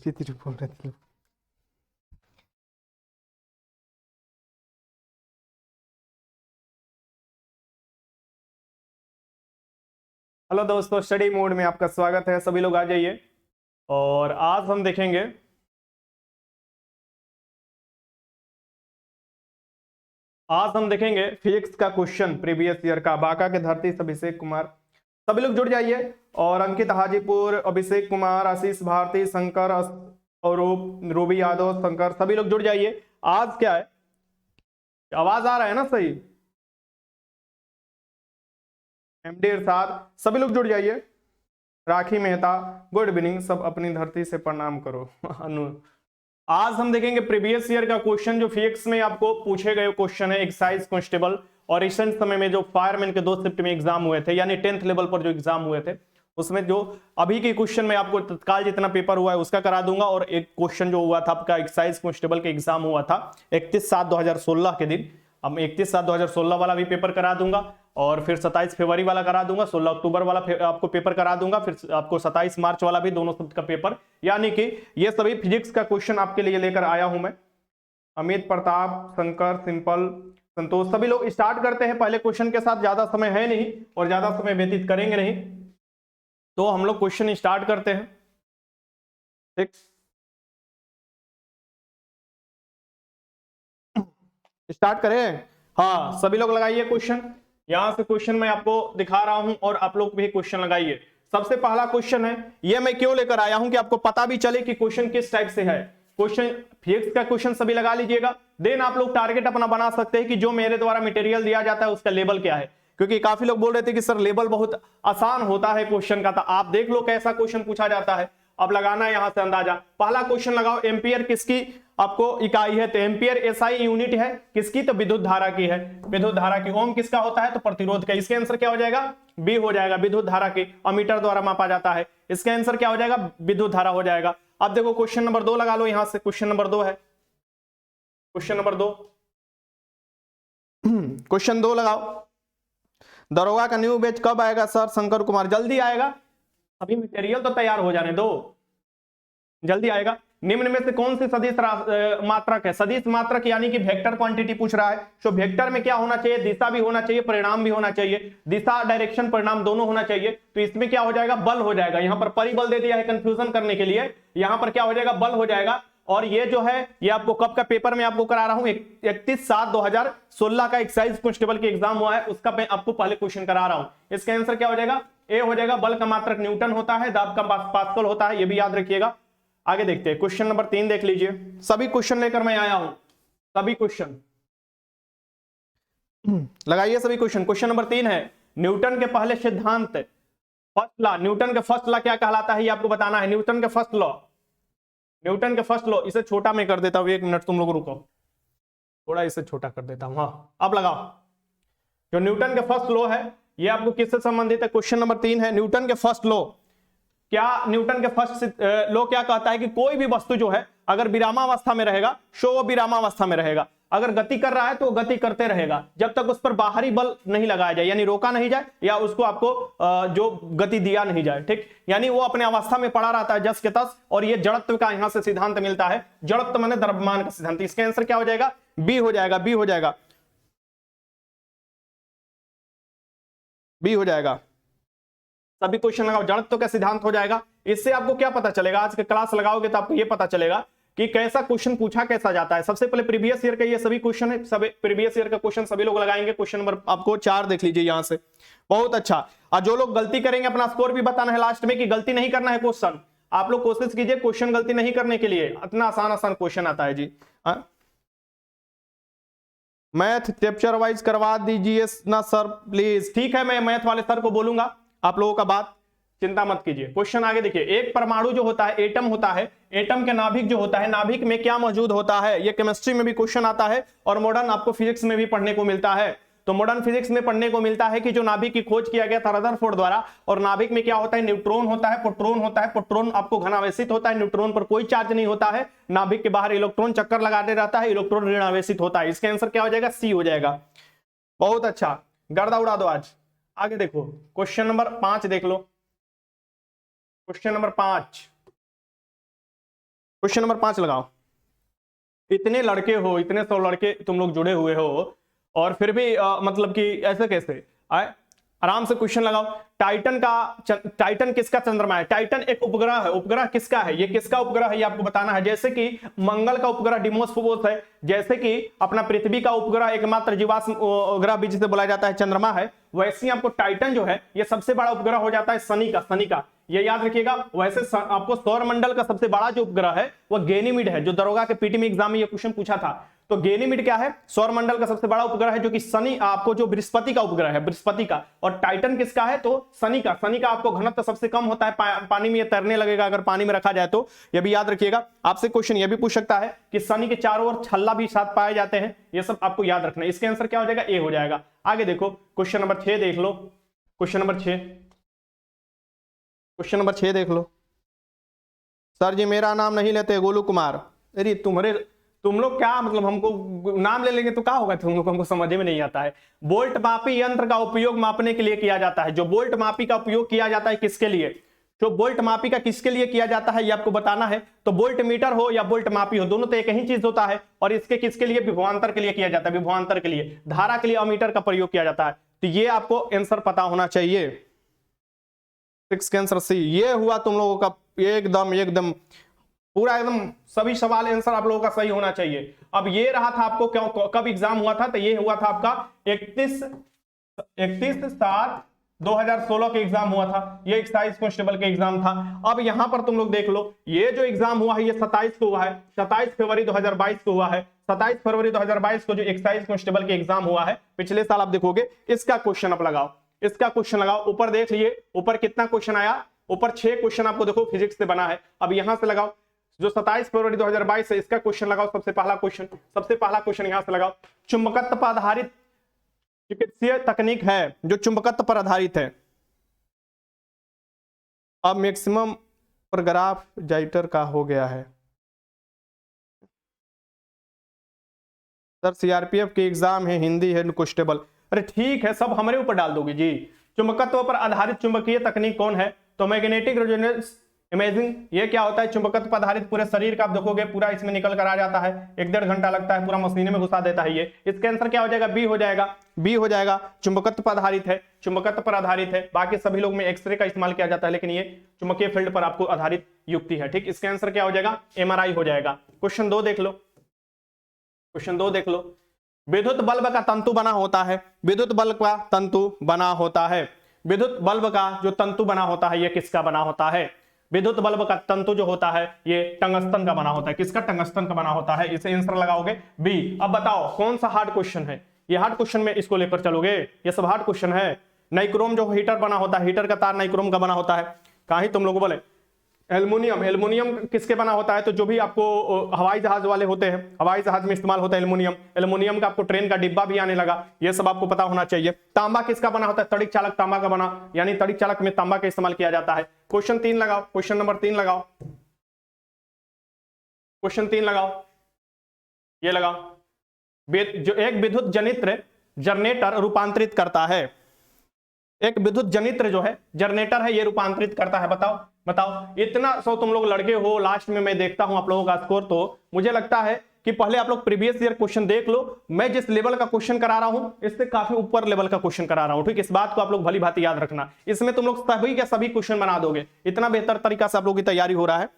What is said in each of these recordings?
विचित्र बोल रहे थे। हेलो दोस्तों, स्टडी मोड में आपका स्वागत है। सभी लोग आ जाइए। और आज हम देखेंगे फिजिक्स का क्वेश्चन प्रीवियस ईयर का। बांका के धरती से अभिषेक कुमार, सभी लोग जुड़ जाइए। और अंकित हाजीपुर, अभिषेक कुमार, आशीष भारती, शंकर और रूबी यादव, शंकर, सभी लोग जुड़ जाइए। आज क्या है, आवाज आ रहा है ना सही? एमडी इरशाद, सभी लोग जुड़ जाइए। राखी मेहता, गुड इवनिंग। सब अपनी धरती से प्रणाम करो। अनु, आज हम देखेंगे प्रीवियस ईयर का क्वेश्चन जो फिजिक्स में आपको पूछे गए क्वेश्चन है। एक्साइज कांस्टेबल और रिसेंट समय में जो फायरमैन के 2 शिफ्ट में एग्जाम हुए थे, यानी 10th लेवल पर जो एग्जाम हुए थे, उसमें जो अभी के क्वेश्चन में आपको तत्काल जितना पेपर हुआ है उसका करा दूंगा। और एक क्वेश्चन जो हुआ था आपका एक्साइज कांस्टेबल के एग्जाम हुआ था 31/7/2016 के दिन, अब 31/7/2016 वाला भी पेपर करा दूंगा। और फिर 27 फरवरी वाला करा दूंगा, 16 अक्टूबर वाला आपको पेपर करा दूंगा, फिर आपको 27 मार्च वाला भी, दोनों शिफ्ट का पेपर। यानी कि ये सभी फिजिक्स का क्वेश्चन आपके लिए लेकर आया हूं मैं। अमित, प्रताप, शंकर, सिंपल, संतोष, सभी लोग स्टार्ट करते हैं पहले क्वेश्चन के साथ। ज्यादा समय है नहीं और ज्यादा समय व्यतीत करेंगे नहीं, तो हम लोग क्वेश्चन स्टार्ट करते हैं। ठीक, स्टार्ट करें? हाँ, सभी लोग लगाइए क्वेश्चन। यहां से क्वेश्चन मैं आपको दिखा रहा हूं और आप लोग भी क्वेश्चन लगाइए। सबसे पहला क्वेश्चन है, ये मैं क्यों लेकर आया हूं कि आपको पता भी चले कि क्वेश्चन किस टाइप से है। क्वेश्चन फिजिक्स का क्वेश्चन सभी लगा लीजिएगा। देन आप लोग टारगेट अपना बना सकते हैं कि जो मेरे द्वारा मटेरियल दिया जाता है उसका लेवल क्या है। क्योंकि काफी लोग बोल रहे थे कि सर लेवल बहुत आसान होता है क्वेश्चन का, तो आप देख लो कैसा क्वेश्चन पूछा जाता है। अब लगाना है यहां से अंदाजा। पहला क्वेश्चन लगाओ, एम्पियर किसकी आपको इकाई है? तो एम्पियर एसआई यूनिट है किसकी? तो विद्युत धारा की है, विद्युत धारा की। ओम किसका होता है? तो प्रतिरोध का। इसके आंसर क्या हो जाएगा? बी हो जाएगा, विद्युत धारा की। अमीटर द्वारा मापा जाता है। इसका आंसर क्या हो जाएगा? विद्युत धारा हो जाएगा। अब देखो क्वेश्चन नंबर 2 लगा लो यहां से। क्वेश्चन नंबर 2 है, क्वेश्चन नंबर 2 क्वेश्चन 2 लगाओ। दरोगा का न्यू बैच कब आएगा सर? शंकर कुमार, जल्दी आएगा, अभी मटेरियल तो तैयार हो जाने दो, जल्दी आएगा। निम्न में से कौन सी सदिश मात्रक है? सदिश मात्रक यानी कि वेक्टर क्वांटिटी पूछ रहा है। तो वेक्टर में क्या होना चाहिए? दिशा भी होना चाहिए, परिणाम भी होना चाहिए। दिशा, डायरेक्शन, परिणाम दोनों होना चाहिए। तो इसमें क्या हो जाएगा? बल हो जाएगा। यहां पर परिबल दे दिया है कंफ्यूजन करने के लिए, यहां पर क्या हो जाएगा? बल हो जाएगा। और ये जो है ये आपको कब का पेपर में आपको करा रहा हूं? 31/7/2016 का एक्साइज कांस्टेबल की एग्जाम हुआ है, उसका मैं आपको पहले क्वेश्चन करा रहा हूं। इसका आंसर क्या हो जाएगा? ए हो जाएगा। बल का मात्रक न्यूटन होता है, दाब का पास्कल होता है, ये भी याद रखिएगा। आगे देखते हैं, क्वेश्चन नंबर 3 देख लीजिए। सभी क्वेश्चन लेकर मैं आया हूं, सभी क्वेश्चन लगाइए, सभी क्वेश्चन। क्वेश्चन नंबर 3 है, न्यूटन के पहले सिद्धांत, फर्स्ट लॉ। न्यूटन का फर्स्ट लॉ क्या कहलाता है ये आपको बताना है। न्यूटन का फर्स्ट लॉ, न्यूटन का फर्स्ट लॉ। इसे छोटा मैं कर देता हूं, 1 मिनट तुम लोग रुको, थोड़ा इसे छोटा कर देता हूं। हाँ, अब लगाओ। जो न्यूटन का फर्स्ट लॉ है ये आपको किससे संबंधित है? क्वेश्चन नंबर 3 है, न्यूटन के फर्स्ट लॉ। क्या न्यूटन के फर्स्ट लॉ क्या कहता है? कि कोई भी वस्तु जो है अगर विरामावस्था में रहेगा सो वो विरामावस्था में रहेगा, अगर गति कर रहा है तो वो गति करते रहेगा जब तक उस पर बाहरी बल नहीं लगाया जाए, यानी रोका नहीं जाए या उसको आपको जो गति दिया नहीं जाए। ठीक, यानी वो अपने अवस्था में पड़ा रहता है जस के तस। और ये जड़त्व का यहां से सिद्धांत मिलता है। जड़त्व माने द्रव्यमान का सिद्धांत। इसका आंसर क्या हो जाएगा? बी हो जाएगा, बी हो जाएगा, बी हो जाएगा। सभी क्वेश्चन लगाओ, जड़त्व का सिद्धांत हो जाएगा। इससे आपको क्या पता चलेगा? आज के क्लास लगाओगे तो आपको यह पता चलेगा कि कैसा क्वेश्चन पूछा कैसा जाता है। सबसे पहले प्रीवियस ईयर का ये सभी क्वेश्चन है, सब प्रीवियस ईयर का क्वेश्चन सभी लोग लगाएंगे। क्वेश्चन नंबर आपको 4 देख लीजिए यहां से। बहुत अच्छा। और जो लोग गलती करेंगे अपना स्कोर भी बताना है लास्ट में कि गलती नहीं करना है क्वेश्चन। आप लोग कोशिश कीजिए क्वेश्चन गलती नहीं करने के लिए, इतना आसान आसान क्वेश्चन आता है जी। मैथ चैप्टर वाइज करवा दीजिए ना सर प्लीज। ठीक है, मैं मैथ वाले सर को बोलूंगा आप लोगों का बात, चिंता मत कीजिए। क्वेश्चन आगे देखिए। एक परमाणु जो होता है, एटम होता है, एटम के नाभिक जो होता है, नाभिक में क्या मौजूद होता है? ये केमिस्ट्री में भी क्वेश्चन आता है और मॉडर्न आपको फिजिक्स में भी पढ़ने को मिलता है। तो मॉडर्न फिजिक्स में पढ़ने को मिलता है कि जो नाभिक की खोज किया गया था रदरफोर्ड द्वारा, और नाभिक में क्या होता है? न्यूट्रॉन होता है, प्रोटॉन होता है। प्रोटॉन आपको घनावेशित होता है, न्यूट्रॉन पर कोई चार्ज नहीं होता है। नाभिक के बाहर इलेक्ट्रॉन चक्कर लगाते रहता है, इलेक्ट्रॉन ऋणावेशित होता है। इसका आंसर क्या हो जाएगा? सी हो जाएगा। बहुत अच्छा, गर्दा उड़ा दो आज। आगे देखो, क्वेश्चन नंबर 5 देख लो। क्वेश्चन नंबर 5, क्वेश्चन नंबर 5 लगाओ। इतने लड़के हो, इतने 100 लड़के तुम लोग जुड़े हुए हो और फिर भी मतलब कि ऐसे कैसे आए? आराम से क्वेश्चन लगाओ। टाइटन किसका चंद्रमा है? टाइटन एक उपग्रह है। उपग्रह किसका है? ये किसका उपग्रह है ये आपको बताना है। जैसे कि मंगल का उपग्रह डिमोस फोबोस है, जैसे कि अपना पृथ्वी का उपग्रह एकमात्र जीवाश्म ग्रह भी जिसे बोला जाता है चंद्रमा है, वैसे ही आपको टाइटन जो है ये सबसे बड़ा उपग्रह हो जाता है शनि का। ये याद रखिएगा। वैसे आपको सौर मंडल का सबसे बड़ा जो उपग्रह है वह गैनीमीड है, जो दरोगा के पीटी में एग्जाम में ये क्वेश्चन पूछा था। तो गैनीमीड क्या है? सौर मंडल का सबसे बड़ा उपग्रह है, जो कि शनि आपको जो बृहस्पति का उपग्रह है, बृहस्पति का। और टाइटन किसका है? तो शनि का। शनि का आपको घनत्व सबसे कम होता है, पानी में ये तैरने लगेगा अगर पानी में रखा जाए तो। ये भी याद रखिएगा। आपसे क्वेश्चन ये भी पूछ सकता है कि शनि के चारों ओर छल्ला भी साथ पाए जाते हैं। ये सब आपको याद रखना है। इसके आंसर क्या हो जाएगा? ए हो जाएगा। आगे देखो क्वेश्चन नंबर 6 देख लो। क्वेश्चन नंबर 6 देख लो। सर जी मेरा नाम नहीं लेते, गोलू कुमार। अरे तुम लोग क्या मतलब हमको नाम ले लेंगे तो क्या होगा? तुम लोग हमको समझ में नहीं आता है। बोल्ट मापी यंत्र का उपयोग मापने के लिए किया जाता है। जो बोल्ट मापी का उपयोग किया जाता है किसके लिए? जो बोल्ट मापी का किसके लिए किया जाता है ये आपको बताना है। तो बोल्ट मीटर हो या बोल्ट मापी हो, दोनों तो एक ही चीज होता है। और इसके किसके लिए? विभवांतर के लिए किया जाता है। विभवांतर के लिए, धारा के लिए अमीटर का प्रयोग किया जाता है। तो ये आपको आंसर पता होना चाहिए। 6 का आंसर सी। ये हुआ तुम लोगों का एकदम पूरा एकदम सभी सवाल आंसर आप लोगों का सही होना चाहिए। अब ये रहा था आपको कब एग्जाम हुआ था? तो ये हुआ था आपका 31/7/2016 के एग्जाम हुआ था। ये एक्साइज कांस्टेबल के एग्जाम था। अब यहां पर तुम लोग देख लो, ये जो एग्जाम हुआ है ये 27 को हुआ है। 27 फरवरी 2022 को हुआ है। 27 फरवरी 2022 को जो एक्साइज कांस्टेबल के एग्जाम हुआ है पिछले साल, आप देखोगे इसका क्वेश्चन आप लगाओ। इसका क्वेश्चन लगाओ। ऊपर देख लिए ऊपर कितना क्वेश्चन आया। ऊपर 6 क्वेश्चन आपको देखो फिजिक्स से बना है। अब यहां से लगाओ जो 27 फरवरी 2022 है, इसका क्वेश्चन लगाओ। सबसे पहला क्वेश्चन यहां से लगाओ। चुंबकत्व पर आधारित चिकित्सीय तकनीक है जो चुंबकत्व पर आधारित है। अब मैक्सिमम पर ग्राफ जाइटर का हो गया है। सर सीआरपीएफ के एग्जाम है, हिंदी है कांस्टेबल। अरे ठीक है, सब हमारे ऊपर डाल दोगे जी। चुंबकत्व पर आधारित चुंबकीय तकनीक कौन है? तो मैग्नेटिक रेजोनेंस इमेजिंग। ये क्या होता है? चुंबकत्व पर आधारित पूरे शरीर का आप देखोगे पूरा इसमें निकल कर आ जाता है। 1-1.5 घंटा लगता है, पूरा मशीन में घुसा देता है ये। इसका आंसर क्या हो जाएगा? बी हो जाएगा। चुंबकत्व पर आधारित है। बाकी सभी लोग में एक्सरे का इस्तेमाल किया जाता है, लेकिन ये चुंबकीय फील्ड पर आपको आधारित युक्ति है। ठीक, इसका आंसर क्या हो जाएगा? एमआरआई हो जाएगा। क्वेश्चन 2 देख लो। विद्युत बल्ब का तंतु बना होता है। विद्युत बल्ब का जो तंतु बना होता है ये किसका बना होता है? विद्युत बल्ब का तंतु जो होता है ये टंगस्टन का बना होता है। किसका? टंगस्टन का बना होता है। इसे आंसर लगाओगे बी। अब बताओ कौन सा हार्ड क्वेश्चन है ये? हार्ड क्वेश्चन में इसको लेकर चलोगे? ये सब हार्ड क्वेश्चन है। नाइक्रोम जो हीटर बना होता है, हीटर का तार नाइक्रोम का बना होता है। कहीं तुम लोग बोले एल्युमिनियम किसके बना होता है? तो जो भी आपको हवाई जहाज वाले होते हैं, हवाई जहाज में इस्तेमाल होता है एल्युमिनियम का। आपको ट्रेन का डिब्बा भी आने लगा, ये सब आपको पता होना चाहिए। तांबा किसका बना होता है? तड़िक चालक तांबा का बना, यानी तड़िक चालक में तांबा का इस्तेमाल किया जाता है। क्वेश्चन 3 लगाओ। क्वेश्चन नंबर 3 लगाओ। ये लगाओ। जो एक विद्युत जनित्र जनरेटर रूपांतरित करता है। एक विद्युत जनित्र जो है जनरेटर है, ये रूपांतरित करता है। बताओ। इतना सो तुम लोग लड़के हो, लास्ट में मैं देखता हूं आप लोगों का स्कोर, तो मुझे लगता है कि पहले आप लोग प्रीवियस ईयर क्वेश्चन देख लो। मैं जिस लेवल का क्वेश्चन करा रहा हूं इससे काफी ऊपर लेवल का क्वेश्चन करा रहा हूं। ठीक, इस बात को आप लोग भली भांति याद रखना। इसमें तुम लोग सभी के सभी क्वेश्चन बना दोगे, इतना बेहतर तरीका से आप लोगों की तैयारी हो रहा है।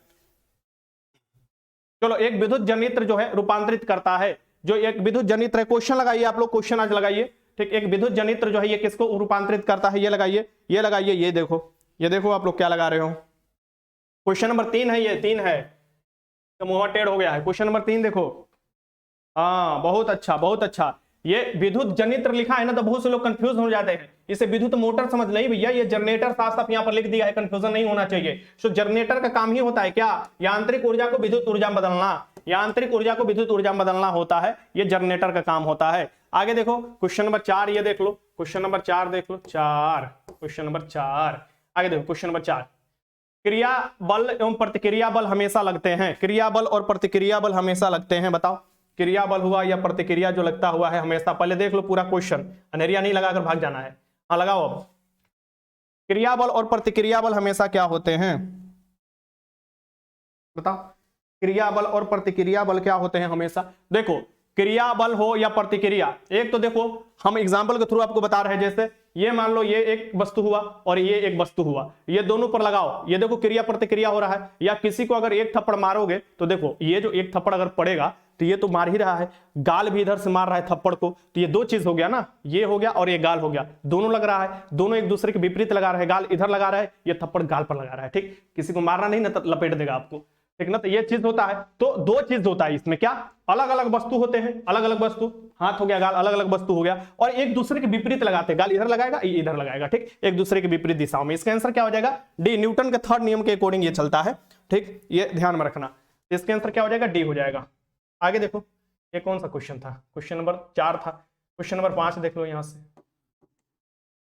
चलो, एक विद्युत जनित्र जो है रूपांतरित करता है। जो एक विद्युत जनित्र है, क्वेश्चन लगाइए आप लोग, क्वेश्चन आज लगाइए। ठीक, एक विद्युत जनित्र जो है ये किसको रूपांतरित करता है? ये लगाइए। ये देखो आप लोग क्या लगा रहे हो। क्वेश्चन नंबर 3 है, ये 3 है तो मुंह टेढ़ हो गया है। क्वेश्चन नंबर 3 देखो। हाँ, बहुत अच्छा। ये विद्युत जनित्र लिखा है ना, तो बहुत से लोग कंफ्यूज हो जाते हैं। इसे विद्युत मोटर समझ नहीं भैया, ये जनरेटर साफ यहाँ पर लिख दिया है, कंफ्यूजन नहीं होना चाहिए। तो जनरेटर का काम ही होता है क्या? यांत्रिक ऊर्जा को विद्युत ऊर्जा में बदलना होता है। ये जनरेटर का काम होता है। आगे देखो क्वेश्चन नंबर 4, ये देख लो। क्वेश्चन नंबर 4 देख लो। क्वेश्चन नंबर 4 आगे देखो। क्वेश्चन नंबर 4, क्रिया बल एवं प्रतिक्रिया बल हमेशा लगते हैं। क्रिया बल और प्रतिक्रिया बल हमेशा लगते हैं। बताओ, क्रिया बल हुआ या प्रतिक्रिया जो लगता हुआ है हमेशा। पहले देख लो पूरा क्वेश्चन, अनेरिया नहीं लगाकर भाग जाना है। हाँ लगाओ। अब क्रिया बल और प्रतिक्रिया बल हमेशा क्या होते हैं? बताओ। क्रिया बल और प्रतिक्रिया बल क्या होते हैं हमेशा? देखो क्रिया बल हो या प्रतिक्रिया, एक तो देखो हम एग्जाम्पल के थ्रू आपको बता रहे हैं, जैसे ये मान लो ये एक वस्तु हुआ और ये एक वस्तु हुआ, ये दोनों पर लगाओ, ये देखो क्रिया प्रतिक्रिया हो रहा है। या किसी को अगर एक थप्पड़ मारोगे तो देखो ये जो एक थप्पड़ अगर पड़ेगा तो ये तो मार ही रहा है, गाल भी इधर से मार रहा है थप्पड़ को, तो ये दो चीज हो गया ना, ये हो गया और ये गाल हो गया, दोनों लग रहा है, दोनों एक दूसरे के विपरीत लगा रहे हैं, गाल इधर लगा रहा है, ये थप्पड़ गाल पर लगा रहा है। ठीक, किसी को मारना नहीं ना, लपेट देगा आपको, ठीक ना। तो ये चीज होता है, तो दो चीज होता है इसमें, क्या अलग अलग वस्तु होते हैं, अलग अलग वस्तु, हाथ हो गया, गाल अलग अलग वस्तु हो गया, और एक दूसरे के विपरीत लगाते हैं, गाल इधर लगाएगा ये इधर लगाएगा, ठीक, एक दूसरे के विपरीत दिशाओं में। इसका आंसर क्या हो जाएगा? डी। न्यूटन के थर्ड नियम के अकॉर्डिंग ये चलता है, ठीक, ये ध्यान में रखना। इसका आंसर क्या हो जाएगा? डी हो जाएगा। आगे देखो ये कौन सा क्वेश्चन था? क्वेश्चन नंबर 4 था। क्वेश्चन नंबर 5 देख लो, यहां से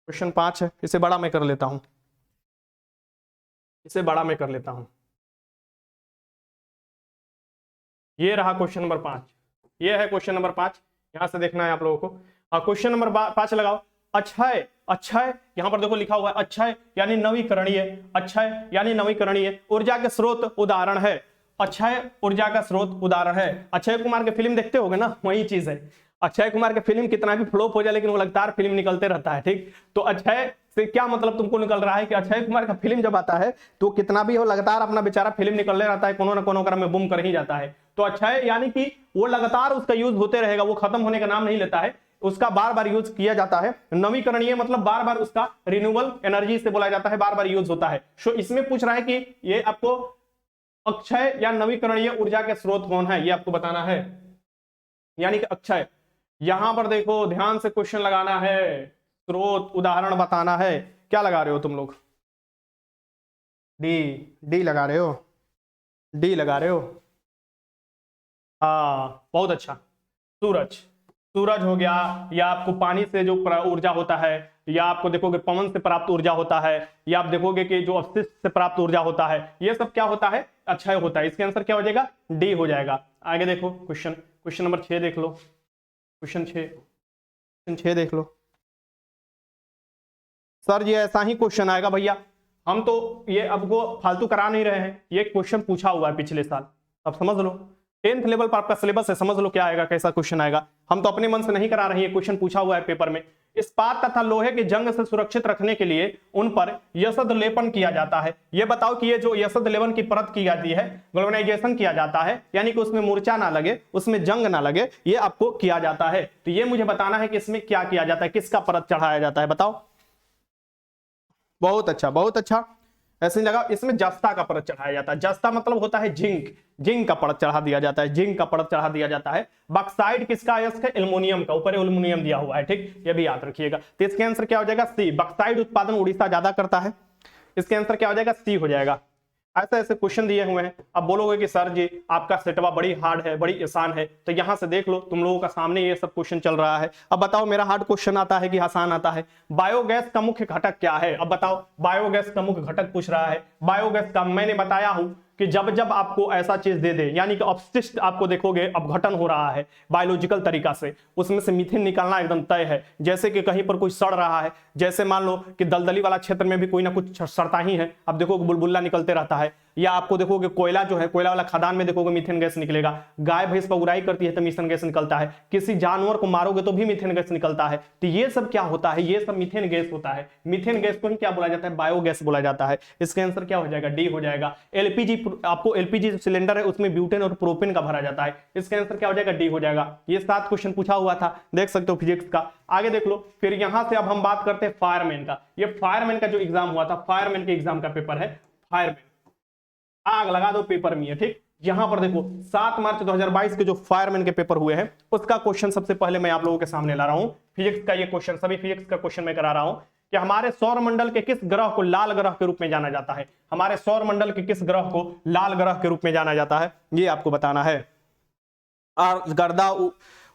क्वेश्चन 5 है, इसे बड़ा मैं कर लेता हूं, इसे बड़ा मैं कर लेता हूं। ये रहा क्वेश्चन नंबर 5, ये है क्वेश्चन नंबर 5, यहां से देखना है आप लोगों को। क्वेश्चन नंबर 5 लगाओ। अक्षय, अक्षय यहां पर देखो लिखा हुआ है, अक्षय यानी नवीकरणीय, अक्षय यानी नवीकरणीय ऊर्जा के स्रोत उदाहरण है, अक्षय ऊर्जा का स्रोत उदाहरण है। अक्षय कुमार के फिल्म देखते होगे ना, वही चीज है। अक्षय कुमार के फिल्म कितना भी फ्लॉप हो जाए लेकिन वो लगातार फिल्म निकलते रहता है, ठीक। तो अक्षय से क्या मतलब तुमको निकल रहा है कि अक्षय कुमार का फिल्म जब आता है तो कितना भी हो लगातार अपना बेचारा फिल्म निकलने रहता है, कोनो ना कोनो क्रम में बूम कर ही जाता है। तो अक्षय यानी कि वो लगातार उसका यूज होते रहेगा, वो खत्म होने का नाम नहीं लेता है, उसका बार बार यूज किया जाता है। नवीकरणीय मतलब बार बार उसका रिन्यूएबल एनर्जी से बोला जाता है, बार बार यूज होता है। सो इसमें पूछ रहा है कि ये आपको अक्षय या नवीकरणीय ऊर्जा के स्रोत कौन है, ये आपको बताना है, यानी कि अक्षय। यहां पर देखो ध्यान से क्वेश्चन लगाना है, स्रोत उदाहरण बताना है। क्या लगा रहे हो तुम लोग? डी, डी लगा रहे हो, डी लगा रहे हो, हाँ बहुत अच्छा। सूरज, सूरज हो गया, या आपको पानी से जो ऊर्जा होता है, या आपको देखोगे पवन से प्राप्त ऊर्जा होता है, या आप देखोगे कि जो अपशिष्ट से प्राप्त ऊर्जा होता है, ये सब क्या होता है? अक्षय होता है। इसके आंसर क्या हो जाएगा? डी हो जाएगा। आगे देखो क्वेश्चन नंबर 6 देख लो, क्वेश्चन 6 देख लो। सर ये ऐसा ही क्वेश्चन आएगा भैया, हम तो ये आपको फालतू करा नहीं रहे हैं, ये क्वेश्चन पूछा हुआ है पिछले साल, अब समझ लो। 10th लेवल पर आपका सिलेबस है, समझ लो क्या आएगा, कैसा क्वेश्चन आएगा। हम तो अपने मन से नहीं करा रहे हैं, क्वेश्चन पूछा हुआ है पेपर में। इस्पात तथा लोहे के जंग से सुरक्षित रखने के लिए उन पर यशद लेपन किया जाता है। ये बताओ कि ये जो यशद लेपन की परत की जाती है, गैल्वेनाइजेशन किया जाता है, यानी कि उसमें मूर्छा ना लगे, उसमें जंग ना लगे, ये आपको किया जाता है। तो ये मुझे बताना है कि इसमें क्या किया जाता है, किसका परत चढ़ाया जाता है, बताओ। बहुत अच्छा, बहुत अच्छा, ऐसे नहीं लगा। इसमें जस्ता का परत चढ़ाया जाता है। जस्ता मतलब होता है जिंक, जिंक का परत चढ़ा दिया जाता है, जिंक का परत चढ़ा दिया जाता है। बक्साइड किसका अयस्क है? एल्युमिनियम का, ऊपर एल्युमिनियम दिया हुआ है, ठीक, ये भी याद रखिएगा। तो इसके आंसर क्या हो जाएगा? सी। बक्साइड उत्पादन उड़ीसा ज्यादा करता है, इसके आंसर क्या हो जाएगा? सी हो जाएगा। ऐसे ऐसे क्वेश्चन दिए हुए हैं। अब बोलोगे कि सर जी आपका सेटवा बड़ी हार्ड है, बड़ी आसान है, तो यहां से देख लो, तुम लोगों का सामने ये सब क्वेश्चन चल रहा है। अब बताओ मेरा हार्ड क्वेश्चन आता है कि आसान आता है? बायोगैस का मुख्य घटक क्या है? अब बताओ, बायोगैस का मुख्य घटक पूछ रहा है। बायोगैस का मैंने बताया हूं कि जब जब आपको ऐसा चीज दे दे, यानी कि अपशिष्ट आपको देखोगे अपघटन हो रहा है बायोलॉजिकल तरीका से, उसमें से मीथेन निकालना एकदम तय है। जैसे कि कहीं पर कोई सड़ रहा है, जैसे मान लो कि दलदली वाला क्षेत्र में भी कोई ना कुछ सड़ता ही है, अब देखोगे बुलबुला निकलते रहता है। या आपको देखोगे कोयला जो है, कोयला वाला खदान में देखोगे मीथेन गैस निकलेगा। गाय भैंस पगुराई करती है तो मीथेन गैस निकलता है। किसी जानवर को मारोगे तो भी मीथेन गैस निकलता है। तो ये सब क्या होता है? ये सब मीथेन गैस होता है। मीथेन गैस को ही क्या बोला जाता है? बायोगैस बोला जाता है। इसका आंसर क्या हो जाएगा? डी हो जाएगा। एलपीजी, आपको एलपीजी सिलेंडर है उसमें ब्यूटेन और प्रोपेन का भरा जाता है, इसका आंसर क्या हो जाएगा? डी हो जाएगा। ये 7 क्वेश्चन पूछा हुआ था, देख सकते हो फिजिक्स का। आगे देख लो, फिर यहां से अब हम बात करते हैं फायरमैन का। ये फायरमैन का जो एग्जाम हुआ था, फायरमैन के एग्जाम का पेपर है फायरमैन, आग लगा दो पेपर में है, ठीक। यहां पर देखो 7 मार्च 2022 के जो फायरमैन के पेपर हुए हैं उसका क्वेश्चन सबसे पहले मैं आप लोगों के सामने ला रहा हूं। फिजिक्स का ये क्वेश्चन, सभी फिजिक्स का क्वेश्चन मैं करा रहा हूं कि हमारे सौर मंडल के किस ग्रह को लाल ग्रह के रूप में जाना जाता है? हमारे सौर मंडल के किस ग्रह को लाल ग्रह के रूप में जाना जाता है, ये आपको बताना है। गर्दा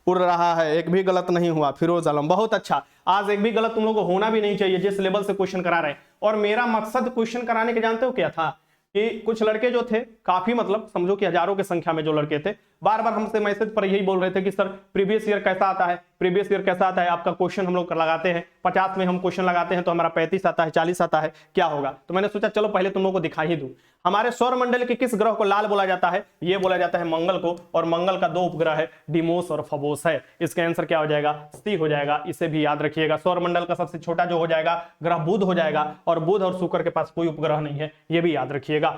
उड़ रहा है, एक भी गलत नहीं हुआ, फिरोज आलम, बहुत अच्छा। आज एक भी गलत तुम लोगों को होना भी नहीं चाहिए जिस लेवल से क्वेश्चन करा रहे हैं। और मेरा मकसद क्वेश्चन कराने के जानते हो क्या था? कि कुछ लड़के जो थे, काफी मतलब समझो कि हजारों की संख्या में जो लड़के थे, बार बार हमसे मैसेज पर यही बोल रहे थे कि सर प्रीवियस ईयर कैसा आता है, प्रीवियस ईयर कैसा आता है आपका क्वेश्चन हम लोग लगाते हैं, 50 में हम क्वेश्चन लगाते हैं तो हमारा 35 आता है, 40 आता है, क्या होगा। तो मैंने सोचा चलो पहले तुम लोग को दिखा ही दूं। हमारे सौर मंडल के किस ग्रह को लाल बोला जाता है, ये बोला जाता है मंगल को, और मंगल का 2 उपग्रह है, डिमोस और फबोस है। इसका आंसर क्या हो जाएगा, सी हो जाएगा। इसे भी याद रखिएगा। सौर मंडल का सबसे छोटा जो हो जाएगा ग्रह बुध हो जाएगा, और बुध और शुक्र के पास कोई उपग्रह नहीं है, ये भी याद रखिएगा।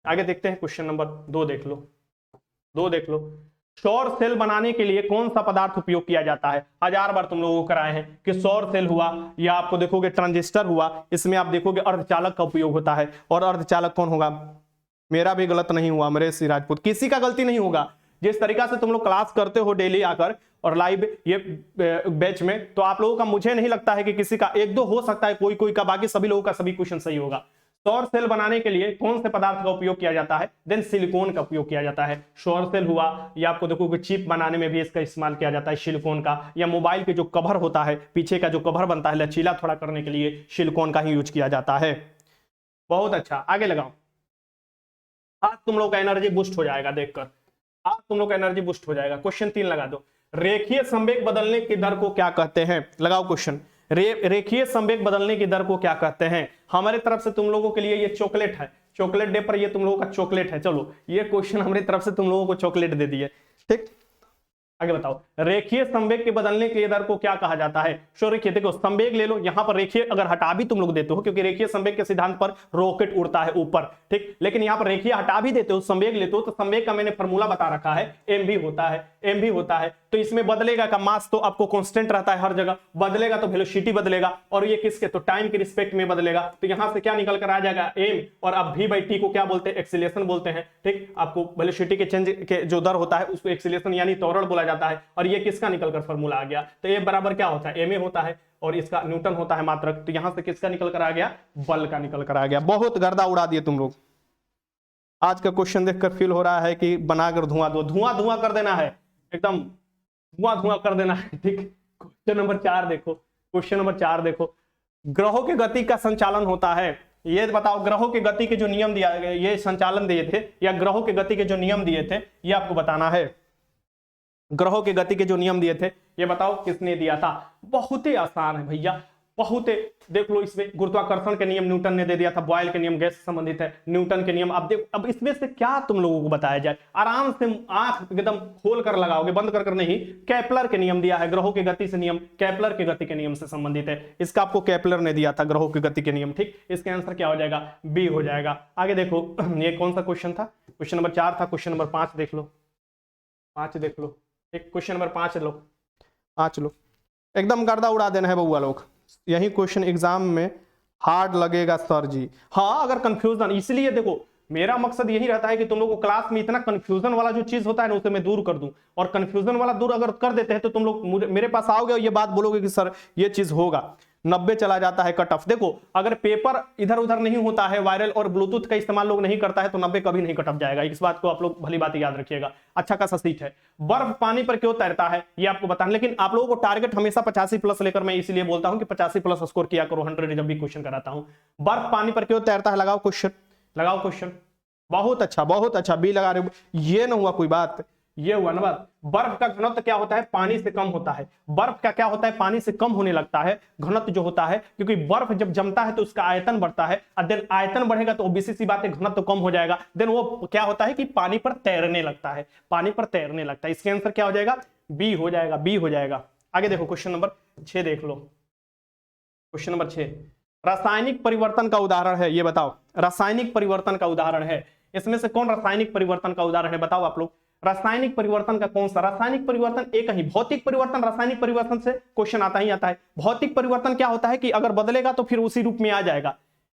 आगे देखते हैं, क्वेश्चन नंबर 2 देख लो, 2 देख लो। सौर सेल बनाने के लिए कौन सा पदार्थ उपयोग किया जाता है। 1000 बार तुम लोगों को कराए हैं कि सौर सेल हुआ, या आपको देखोगे ट्रांजिस्टर हुआ, इसमें आप देखोगे अर्धचालक का उपयोग होता है। और अर्धचालक कौन होगा, मेरा भी गलत नहीं हुआ, अमरेश सिंह राजपूत, किसी का गलती नहीं होगा। जिस तरीका से तुम लोग क्लास करते हो डेली आकर और लाइव ये बैच में, तो आप लोगों का मुझे नहीं लगता है कि किसी का 1-2 हो सकता है, कोई कोई का, बाकी सभी लोगों का सभी क्वेश्चन सही होगा। सौर सेल बनाने के लिए कौन से पदार्थ का उपयोग किया जाता है, देन सिलिकॉन का उपयोग किया जाता है। सौर सेल हुआ, या आपको देखो चिप बनाने में भी इसका इस्तेमाल किया जाता है सिलिकॉन का, या मोबाइल के जो कवर होता है, पीछे का जो कवर बनता है लचीला थोड़ा करने के लिए सिलिकॉन का ही यूज किया जाता है। बहुत अच्छा, आगे लगाओ। आज तुम लोग का एनर्जी बूस्ट हो जाएगा देखकर, आज तुम लोग का एनर्जी बूस्ट हो जाएगा। क्वेश्चन 3 लगा दो। रेखीय संवेग बदलने की दर को क्या कहते हैं, लगाओ क्वेश्चन। रेखीय संवेग बदलने की दर को क्या कहते हैं। हमारे तरफ से तुम लोगों के लिए ये चॉकलेट है, चॉकलेट डे पर ये तुम लोगों का चॉकलेट है। चलो ये क्वेश्चन हमारी तरफ से तुम लोगों को चॉकलेट दे दिए, ठीक। आगे बताओ, रेखीय संवेग के बदलने के दर को क्या कहा जाता है। सो रेखीय, देखो संवेग ले लो, यहां पर रेखीय अगर हटा भी तुम लोग देते हो, क्योंकि रेखीय संवेग के सिद्धांत पर रॉकेट उड़ता है ऊपर, ठीक, लेकिन यहां पर रेखीय हटा भी देते हो, संवेग लेते हो, तो संवेग का मैंने फॉर्मूला बता रखा है, एम भी होता है, एम भी होता है। तो इसमें बदलेगा का मास तो आपको कांस्टेंट रहता है हर जगह, बदलेगा तो वेलोसिटी बदलेगा, और ये किसके, तो टाइम के रिस्पेक्ट में बदलेगा। तो यहां से क्या निकल कर आ जाएगा, एम, और अब v बाई टी को क्या बोलते हैं, एक्सीलरेशन बोलते हैं, ठीक। आपको वेलोसिटी के चेंज के जो दर होता है उसको एक्सीलरेशन यानी त्वरण बोला जाता है। और ये किसका निकल कर फॉर्मूला आ गया, तो ए बराबर क्या होता है, एम ए होता है, और इसका न्यूटन होता है मात्रक। तो यहां से किसका निकल कर आ गया, बल का निकल कर आ गया। बहुत गर्दा उड़ा दिए तुम लोग। आज का क्वेश्चन देखकर फील हो रहा है कि बनाकर धुआं दो, धुआं धुआं कर देना है, एकदम धुआं धुआं कर देना है, ठीक। क्वेश्चन नंबर 4 देखो, क्वेश्चन नंबर 4 देखो। ग्रहों की गति का संचालन होता है, ये बताओ ग्रहों की गति के जो नियम दिया, ये संचालन दिए थे, या ग्रहों की गति के जो नियम दिए थे, ये आपको बताना है। ग्रहों की गति के जो नियम दिए थे ये बताओ किसने दिया था। बहुत ही आसान है भैया, बहुत देख लो। इसमें गुरुत्वाकर्षण के नियम न्यूटन ने दे दिया था, बॉयल के नियम गैस से संबंधित है, न्यूटन के नियम। अब देखो, अब इसमें से क्या तुम लोगों को बताया जाए, आराम से आंख एकदम खोल कर लगाओगे, बंद कर नहीं। केपलर के नियम दिया है, ग्रहों की गति से नियम केपलर की गति के नियम से संबंधित है, इसका आपको केपलर ने दिया था ग्रहों की गति के नियम, ठीक। इसका आंसर क्या हो जाएगा, बी हो जाएगा। आगे देखो, ये कौन सा क्वेश्चन था, क्वेश्चन नंबर 4 था। क्वेश्चन नंबर 5 देख लो, 5 देख लो, एक क्वेश्चन नंबर 5 लो, 5 लो, एकदम गर्दा उड़ा देना है बउआ लोग। यही क्वेश्चन एग्जाम में हार्ड लगेगा सर जी। हाँ, अगर कंफ्यूजन, इसलिए देखो मेरा मकसद यही रहता है कि तुम लोग को क्लास में इतना कंफ्यूजन वाला जो चीज होता है ना उसे मैं दूर कर दूं, और कंफ्यूजन वाला दूर अगर कर देते हैं तो तुम लोग मेरे पास आओगे और ये बात बोलोगे कि सर ये चीज होगा। 90 चला जाता है कट ऑफ। देखो अगर पेपर इधर उधर नहीं होता है, वायरल और ब्लूटूथ का इस्तेमाल लोग नहीं करता है, तो 90 कभी नहीं कट ऑफ जाएगा। इस बात को आप लोग भली बात याद रखिएगा। अच्छा खासा सीट है। बर्फ पानी पर क्यों तैरता है ये आपको बताना, लेकिन आप लोगों को टारगेट हमेशा 85+ लेकर मैं इसलिए बोलता हूं कि 85+ स्कोर किया करो 100 जब भी क्वेश्चन कराता हूं। बर्फ पानी पर क्यों तैरता है, लगाओ क्वेश्चन, लगाओ क्वेश्चन। बहुत अच्छा, बहुत अच्छा, बी लगा रहे हो। ये ना हुआ कोई बात, ये हुआ ना बात। बर्फ का घनत्व क्या होता है, पानी से कम होता है। बर्फ का क्या होता है, पानी से कम होने लगता है घनत्व जो होता है, क्योंकि बर्फ जब जमता है तो उसका आयतन बढ़ता है, और देन आयतन बढ़ेगा तो ओबीसी सी बात है घनत्व कम हो जाएगा, देन वो क्या होता है कि पानी पर तैरने लगता है, पानी पर तैरने लगता है। इसके आंसर क्या हो जाएगा, बी हो जाएगा, बी हो जाएगा। आगे देखो क्वेश्चन नंबर 6 देख लो, क्वेश्चन नंबर 6 रासायनिक परिवर्तन का उदाहरण है, ये बताओ रासायनिक परिवर्तन का उदाहरण है, इसमें से कौन रासायनिक परिवर्तन का उदाहरण है, बताओ आप लोग। रासायनिक परिवर्तन का कौन सा, रासायनिक परिवर्तन एक ही, भौतिक परिवर्तन रासायनिक परिवर्तन से क्वेश्चन आता ही आता है। भौतिक परिवर्तन क्या होता है कि अगर बदलेगा तो फिर उसी रूप में आ जाएगा।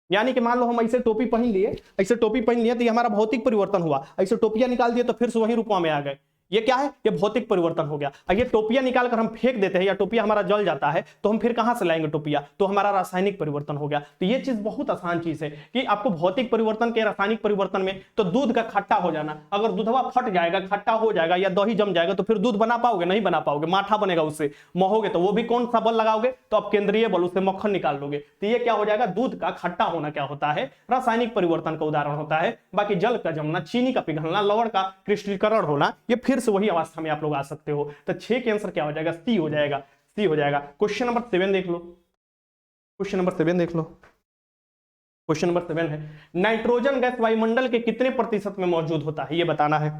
यानी कि मान लो हम ऐसे टोपी पहन लिए, ऐसे टोपी पहन लिए तो ये हमारा भौतिक परिवर्तन हुआ, ऐसे टोपियां निकाल दिए तो फिर से वही रूप में आ गए, ये क्या है, ये भौतिक परिवर्तन हो गया। ये टोपियां निकालकर हम फेंक देते हैं या टोपिया हमारा जल जाता है तो हम फिर कहां से लाएंगे टोपिया, तो हमारा रासायनिक परिवर्तन हो गया। तो ये चीज बहुत आसान चीज है कि आपको भौतिक परिवर्तन के रासायनिक परिवर्तन में तो दूध का खट्टा हो जाना, अगर दूधवा फट जाएगा, खट्टा हो जाएगा या दही जम जाएगा तो फिर दूध बना पाओगे, नहीं बना पाओगे, माठा बनेगा, उससे मोहोगे तो वो भी कौन सा बल लगाओगे, तो आप केंद्रीय बल, उससे मक्खन निकाल लोगे। तो ये क्या हो जाएगा, दूध का खट्टा होना क्या होता है, रासायनिक परिवर्तन का उदाहरण होता है। बाकी जल का जमना, चीनी का पिघलना, लवण का क्रिस्टलीकरण होना, ये फिर से वही अवस्था में आप लोग आ सकते हो। तो 6 के आंसर क्या हो जाएगा, सी हो जाएगा, सी हो जाएगा। क्वेश्चन नंबर 7 देख लो, क्वेश्चन नंबर 7 देख लो। क्वेश्चन नंबर 7 है, नाइट्रोजन गैस वायुमंडल के कितने प्रतिशत में मौजूद होता है, ये बताना है।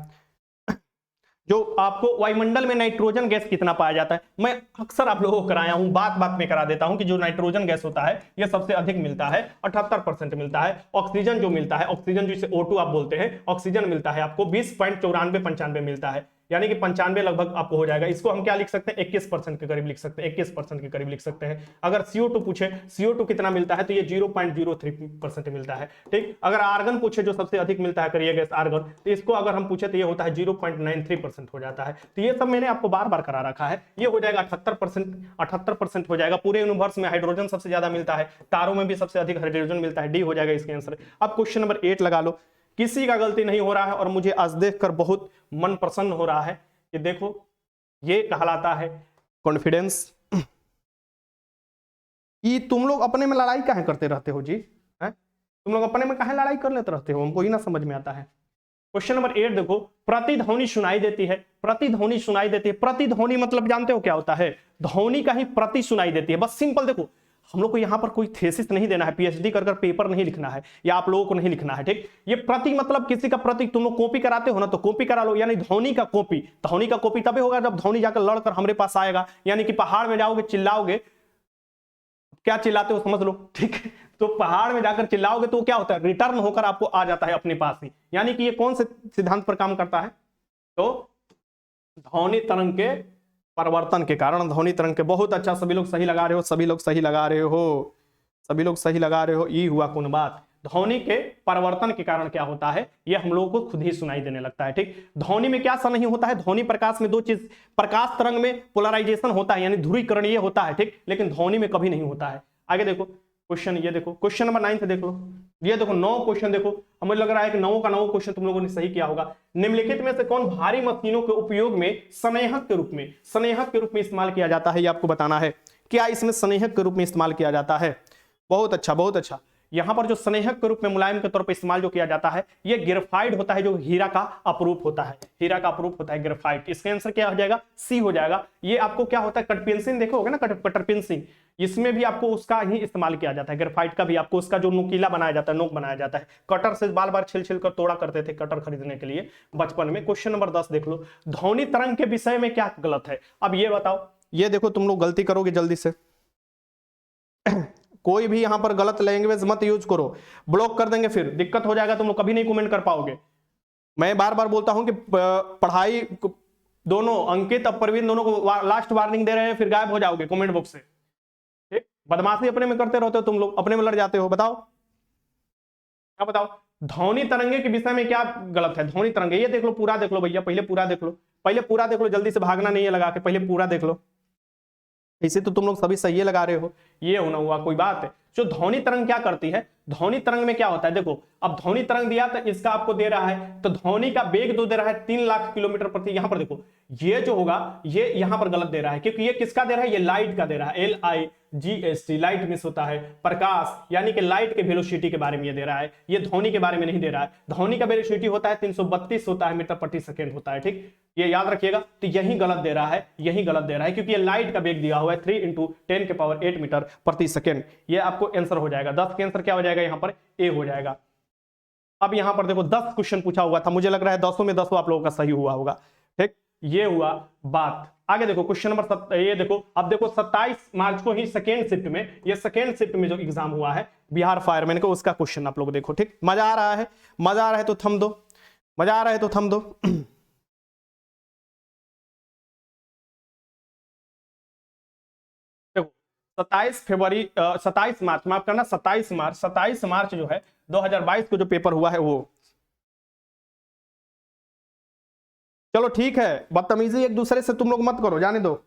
जो आपको वायुमंडल में नाइट्रोजन गैस कितना पाया जाता है, मैं अक्सर आप लोगों को कराया हूं, बात बात में करा देता हूं कि जो नाइट्रोजन गैस होता है यह सबसे अधिक मिलता है, 78% मिलता है। ऑक्सीजन जो मिलता है, ऑक्सीजन जिसे O2 आप बोलते हैं, ऑक्सीजन मिलता है आपको 20.94-95 मिलता है, यानी कि 95 लगभग आपको हो जाएगा। इसको हम क्या लिख सकते हैं, 21% के करीब लिख सकते हैं, 21% के करीब लिख सकते हैं। अगर CO2 पूछे, CO2 कितना मिलता है, तो ये 0.03% मिलता है, ठीक। अगर आर्गन पूछे, जो सबसे अधिक मिलता है करिए गैस आर्गन, तो इसको अगर हम पूछे तो ये होता है 0.93% हो जाता है। तो ये सब मैंने आपको बार बार करा रखा है। ये हो जाएगा 78% हो जाएगा। पूरे यूनिवर्स में हाइड्रोजन सबसे ज्यादा मिलता है, तारों में भी सबसे अधिक हाइड्रोजन मिलता है, डी हो जाएगा इसके आंसर। अब क्वेश्चन नंबर 8 लगा लो। किसी का गलती नहीं हो रहा है और मुझे आज देखकर बहुत मन प्रसन्न हो रहा है कि देखो ये कहलाता है कॉन्फिडेंस। कि तुम लोग अपने में लड़ाई काहे करते रहते हो जी, है? तुम लोग अपने में काहे लड़ाई कर लेते रहते हो, हमको ही ना समझ में आता है। क्वेश्चन नंबर 8 देखो, प्रतिध्वनि सुनाई देती है, प्रतिध्वनि सुनाई देती है। प्रतिध्वनि मतलब जानते हो क्या होता है, ध्वनि का ही प्रति सुनाई देती है, बस सिंपल। देखो हम लोग को यहाँ पर कोई थेसिस नहीं देना है, पीएचडी कर पेपर नहीं लिखना है, या आप लोगों को नहीं लिखना है, ठीक। ये प्रति मतलब किसी का प्रतीक, तुम लोग कॉपी कराते हो ना, तो कॉपी करा लो, यानी ध्वनि का कॉपी। ध्वनि का कॉपी तभी होगा जब ध्वनि जाकर लड़कर हमारे पास आएगा, यानी कि पहाड़ में जाओगे चिल्लाओगे, क्या चिल्लाते हो समझ लो, ठीक है। तो पहाड़ में जाकर चिल्लाओगे तो क्या होता है, रिटर्न होकर आपको आ जाता है अपने पास ही। यानी कि ये कौन से सिद्धांत पर काम करता है, तो ध्वनि तरंग के परिवर्तन के कारण, ध्वनि तरंग के। बहुत अच्छा, सभी लोग सही लगा रहे हो, सभी लोग सही लगा रहे हो, सभी लोग सही लगा रहे हो। ये हुआ कौन बात, ध्वनि के परिवर्तन के कारण क्या होता है, ये हम लोगों को खुद ही सुनाई देने लगता है, ठीक। ध्वनि में क्या सा नहीं होता है, ध्वनि प्रकाश में दो चीज, प्रकाश तरंग में पोलराइजेशन होता है, यानी ध्रुवीकरण ये होता है, ठीक, लेकिन ध्वनि में कभी नहीं होता है। आगे देखो क्वेश्चन, ये देखो क्वेश्चन नंबर 9 देख लो। ये देखो 9 क्वेश्चन देखो, हमें लग रहा है कि 9 का 9 क्वेश्चन तुम लोगों ने सही किया होगा। निम्नलिखित में से कौन भारी मशीनों के उपयोग में स्नेहक के रूप में, स्नेहक के रूप में इस्तेमाल किया जाता है, ये आपको बताना है। क्या इसमें स्नेहक के रूप में इस्तेमाल किया जाता है, बहुत अच्छा, बहुत अच्छा। यहां पर जो स्नेहक के रूप में मुलायम के तौर पर इस्तेमाल जो किया जाता है, ये ग्रेफाइट होता है, जो हीरा का अपरूप होता है, हीरा का अपरूप होता है ग्रेफाइट। इसका आंसर क्या हो जाएगा, सी हो जाएगा। ये आपको क्या होता है, कट पेंसिल देखोगे ना, कटर पेंसिल, इसमें भी आपको उसका ही इस्तेमाल किया जाता है, ग्रेफाइट का भी आपको उसका जो नुकीला बनाया जाता है, नोक बनाया जाता है। कटर से बार बार छिल छिल कर तोड़ा करते थे कटर खरीदने के लिए बचपन में। क्वेश्चन नंबर 10 देख लो, ध्वनि तरंग के विषय में क्या गलत है। अब ये बताओ, ये देखो तुम लोग गलती करोगे जल्दी से, कोई भी यहां पर गलत लैंग्वेज मत यूज करो, ब्लॉक कर देंगे, फिर दिक्कत हो जाएगा, तुम लोग कभी नहीं कमेंट कर पाओगे। मैं बार बार बोलता हूं कि पढ़ाई दोनों, अंकित और प्रवीण दोनों को लास्ट वार्निंग दे रहे हैं, फिर गायब हो जाओगे कमेंट बॉक्स से, ठीक। बदमाशी अपने में करते रहते हो तुम लोग, अपने में लड़ जाते हो। बताओ क्या बताओ, ध्वनि तरंगे के विषय में क्या गलत है। ध्वनि तरंगे, ये देख लो, पूरा देख लो भैया, पहले पूरा देख लो, पहले पूरा देख लो, जल्दी से भागना नहीं है लगा के, पहले पूरा देख लो। इसे तो तुम लोग सभी सही लगा रहे हो, ये होना हुआ कोई बात है। जो ध्वनि तरंग क्या करती है, ध्वनि तरंग में क्या होता है, देखो अब ध्वनि तरंग दिया तो इसका आपको दे रहा है, तो ध्वनि का वेग दो दे रहा है 3 लाख किलोमीटर प्रति। यहां पर देखो ये जो होगा, ये यहां पर गलत दे रहा है, क्योंकि ये किसका दे रहा है, ये लाइट का दे रहा है, LIGHT, लाइट मिस होता है, प्रकाश, यानी कि लाइट के वेलोसिटी के बारे में ये दे रहा है, ये ध्वनि के बारे में नहीं दे रहा है। ध्वनि का वेलोसिटी होता है 332 होता है मीटर प्रति सेकेंड होता है, ठीक, ये याद रखिएगा। तो यही गलत दे रहा है, यही गलत दे रहा है, क्योंकि ये लाइट का वेग दिया हुआ है 3 × 10⁸ मीटर प्रति सेकेंड। ये आपको आंसर हो जाएगा, 10 के आंसर क्या हो जाएगा, यहाँ पर ए हो जाएगा। अब यहां पर देखो 10 क्वेश्चन पूछा हुआ था, मुझे लग रहा है 10 में 10 आप लोगों का सही हुआ होगा, ठीक, ये हुआ बात। आगे देखो क्वेश्चन नंबर ये देखो, अब देखो 27 मार्च को ही सेकेंड शिफ्ट में, ये सेकेंड शिफ्ट में जो एग्जाम हुआ है बिहार फायरमैन को, उसका क्वेश्चन आप लोग देखो, ठीक। मजा आ रहा है, मजा आ रहा है तो थम दो, मजा आ रहा है तो थम दो। देखो 27 मार्च, माफ करना 27 मार्च जो है 2022 को जो पेपर हुआ है वो, चलो ठीक है, बदतमीजी एक दूसरे से तुम लोग मत करो, जाने दो,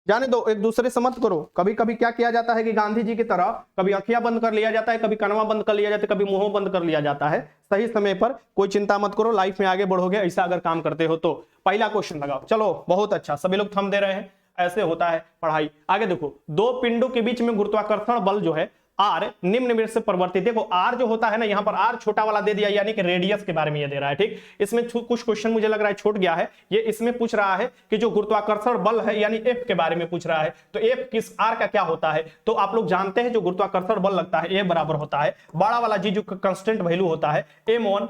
जाने दो, एक दूसरे से मत करो। कभी कभी क्या किया जाता है कि गांधी जी की तरह कभी अखियां बंद कर लिया जाता है, कभी कनवा बंद कर लिया जाता है, कभी मुंह बंद कर लिया जाता है। सही समय पर कोई चिंता मत करो, लाइफ में आगे बढ़ोगे ऐसा अगर काम करते हो तो। पहला क्वेश्चन लगाओ, चलो बहुत अच्छा, सभी लोग थंब दे रहे हैं, ऐसे होता है पढ़ाई। आगे देखो, दो पिंडों के बीच में गुरुत्वाकर्षण बल जो है आर निम्न में से परिवर्तित, देखो आर जो होता है ना, यहाँ पर आर छोटा वाला दे दिया, यानी कि रेडियस के बारे में ये दे रहा है, ठीक। इसमें कुछ क्वेश्चन मुझे लग रहा है छूट गया है, ये इसमें पूछ रहा है कि जो गुरुत्वाकर्षण बल है यानी एफ के बारे में पूछ रहा है, तो एफ किस आर का क्या होता है। तो आप लोग जानते हैं जो गुरुत्वाकर्षण बल लगता है, ए बराबर होता है बड़ा वाला जी जो कांस्टेंट वैल्यू होता है m1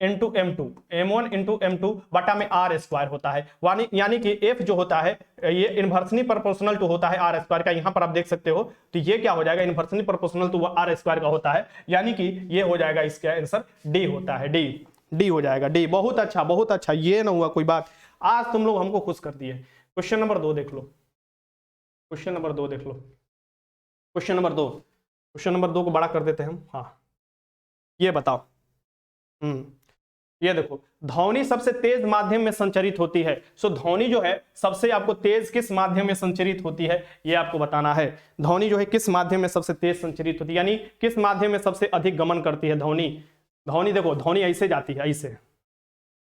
इंटू m2 बटा में आर स्क्वायर होता है, यानी कि f जो होता है ये इनवर्सली प्रोपोर्शनल टू होता है आर स्क्वायर का। यहां पर आप देख सकते हो, तो ये क्या हो जाएगा, inversely proportional to R square का होता है, यानी कि ये हो जाएगा इसका आंसर डी होता है, डी हो जाएगा, डी। बहुत अच्छा बहुत अच्छा, ये ना हुआ कोई बात, आज तुम लोग हमको खुश कर दिए। क्वेश्चन नंबर 2 देख लो, क्वेश्चन नंबर 2 देख लो, क्वेश्चन नंबर 2 को बड़ा कर देते हैं हम। हाँ ये बताओ, ये देखो, ध्वनि सबसे तेज माध्यम में संचरित होती है। सो ध्वनि जो है सबसे आपको तेज किस माध्यम में संचरित होती है, ये आपको बताना है। ध्वनि जो है किस माध्यम में सबसे तेज संचरित होती है, यानी किस माध्यम में सबसे अधिक गमन करती है ध्वनि। ध्वनि देखो, ध्वनि ऐसे जाती है,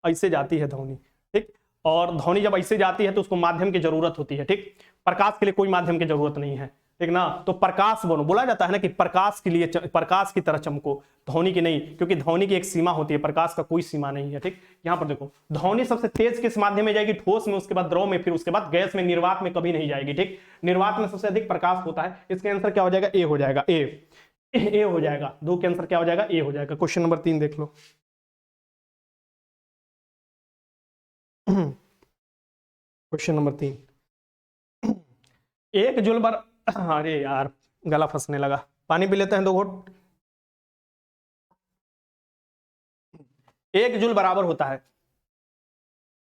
ऐसे जाती है ध्वनि, ठीक। और ध्वनि जब ऐसे जाती है तो उसको माध्यम की जरूरत होती है, ठीक। प्रकाश के लिए कोई माध्यम की जरूरत नहीं है, ठीक ना। तो प्रकाश बनो, बोला जाता है ना कि प्रकाश के लिए, प्रकाश की तरह चमको, ध्वनि की नहीं, क्योंकि ध्वनि की एक सीमा होती है, प्रकाश का कोई सीमा नहीं है, ठीक। यहां पर देखो, ध्वनि सबसे तेज किस माध्यम में जाएगी, ठोस में, उसके बाद द्रव में, फिर उसके बाद गैस में, निर्वात में कभी नहीं जाएगी, ठीक। निर्वात में सबसे अधिक प्रकाश होता है, इसका आंसर क्या हो जाएगा, ए हो जाएगा, ए हो जाएगा। 2 के आंसर क्या हो जाएगा, ए हो जाएगा। क्वेश्चन नंबर 3 देख लो, क्वेश्चन नंबर 3, एक जूल बर, अरे यार गला फंसने लगा, पानी पी लेते हैं 2 घूंट। 1 जूल बराबर होता है,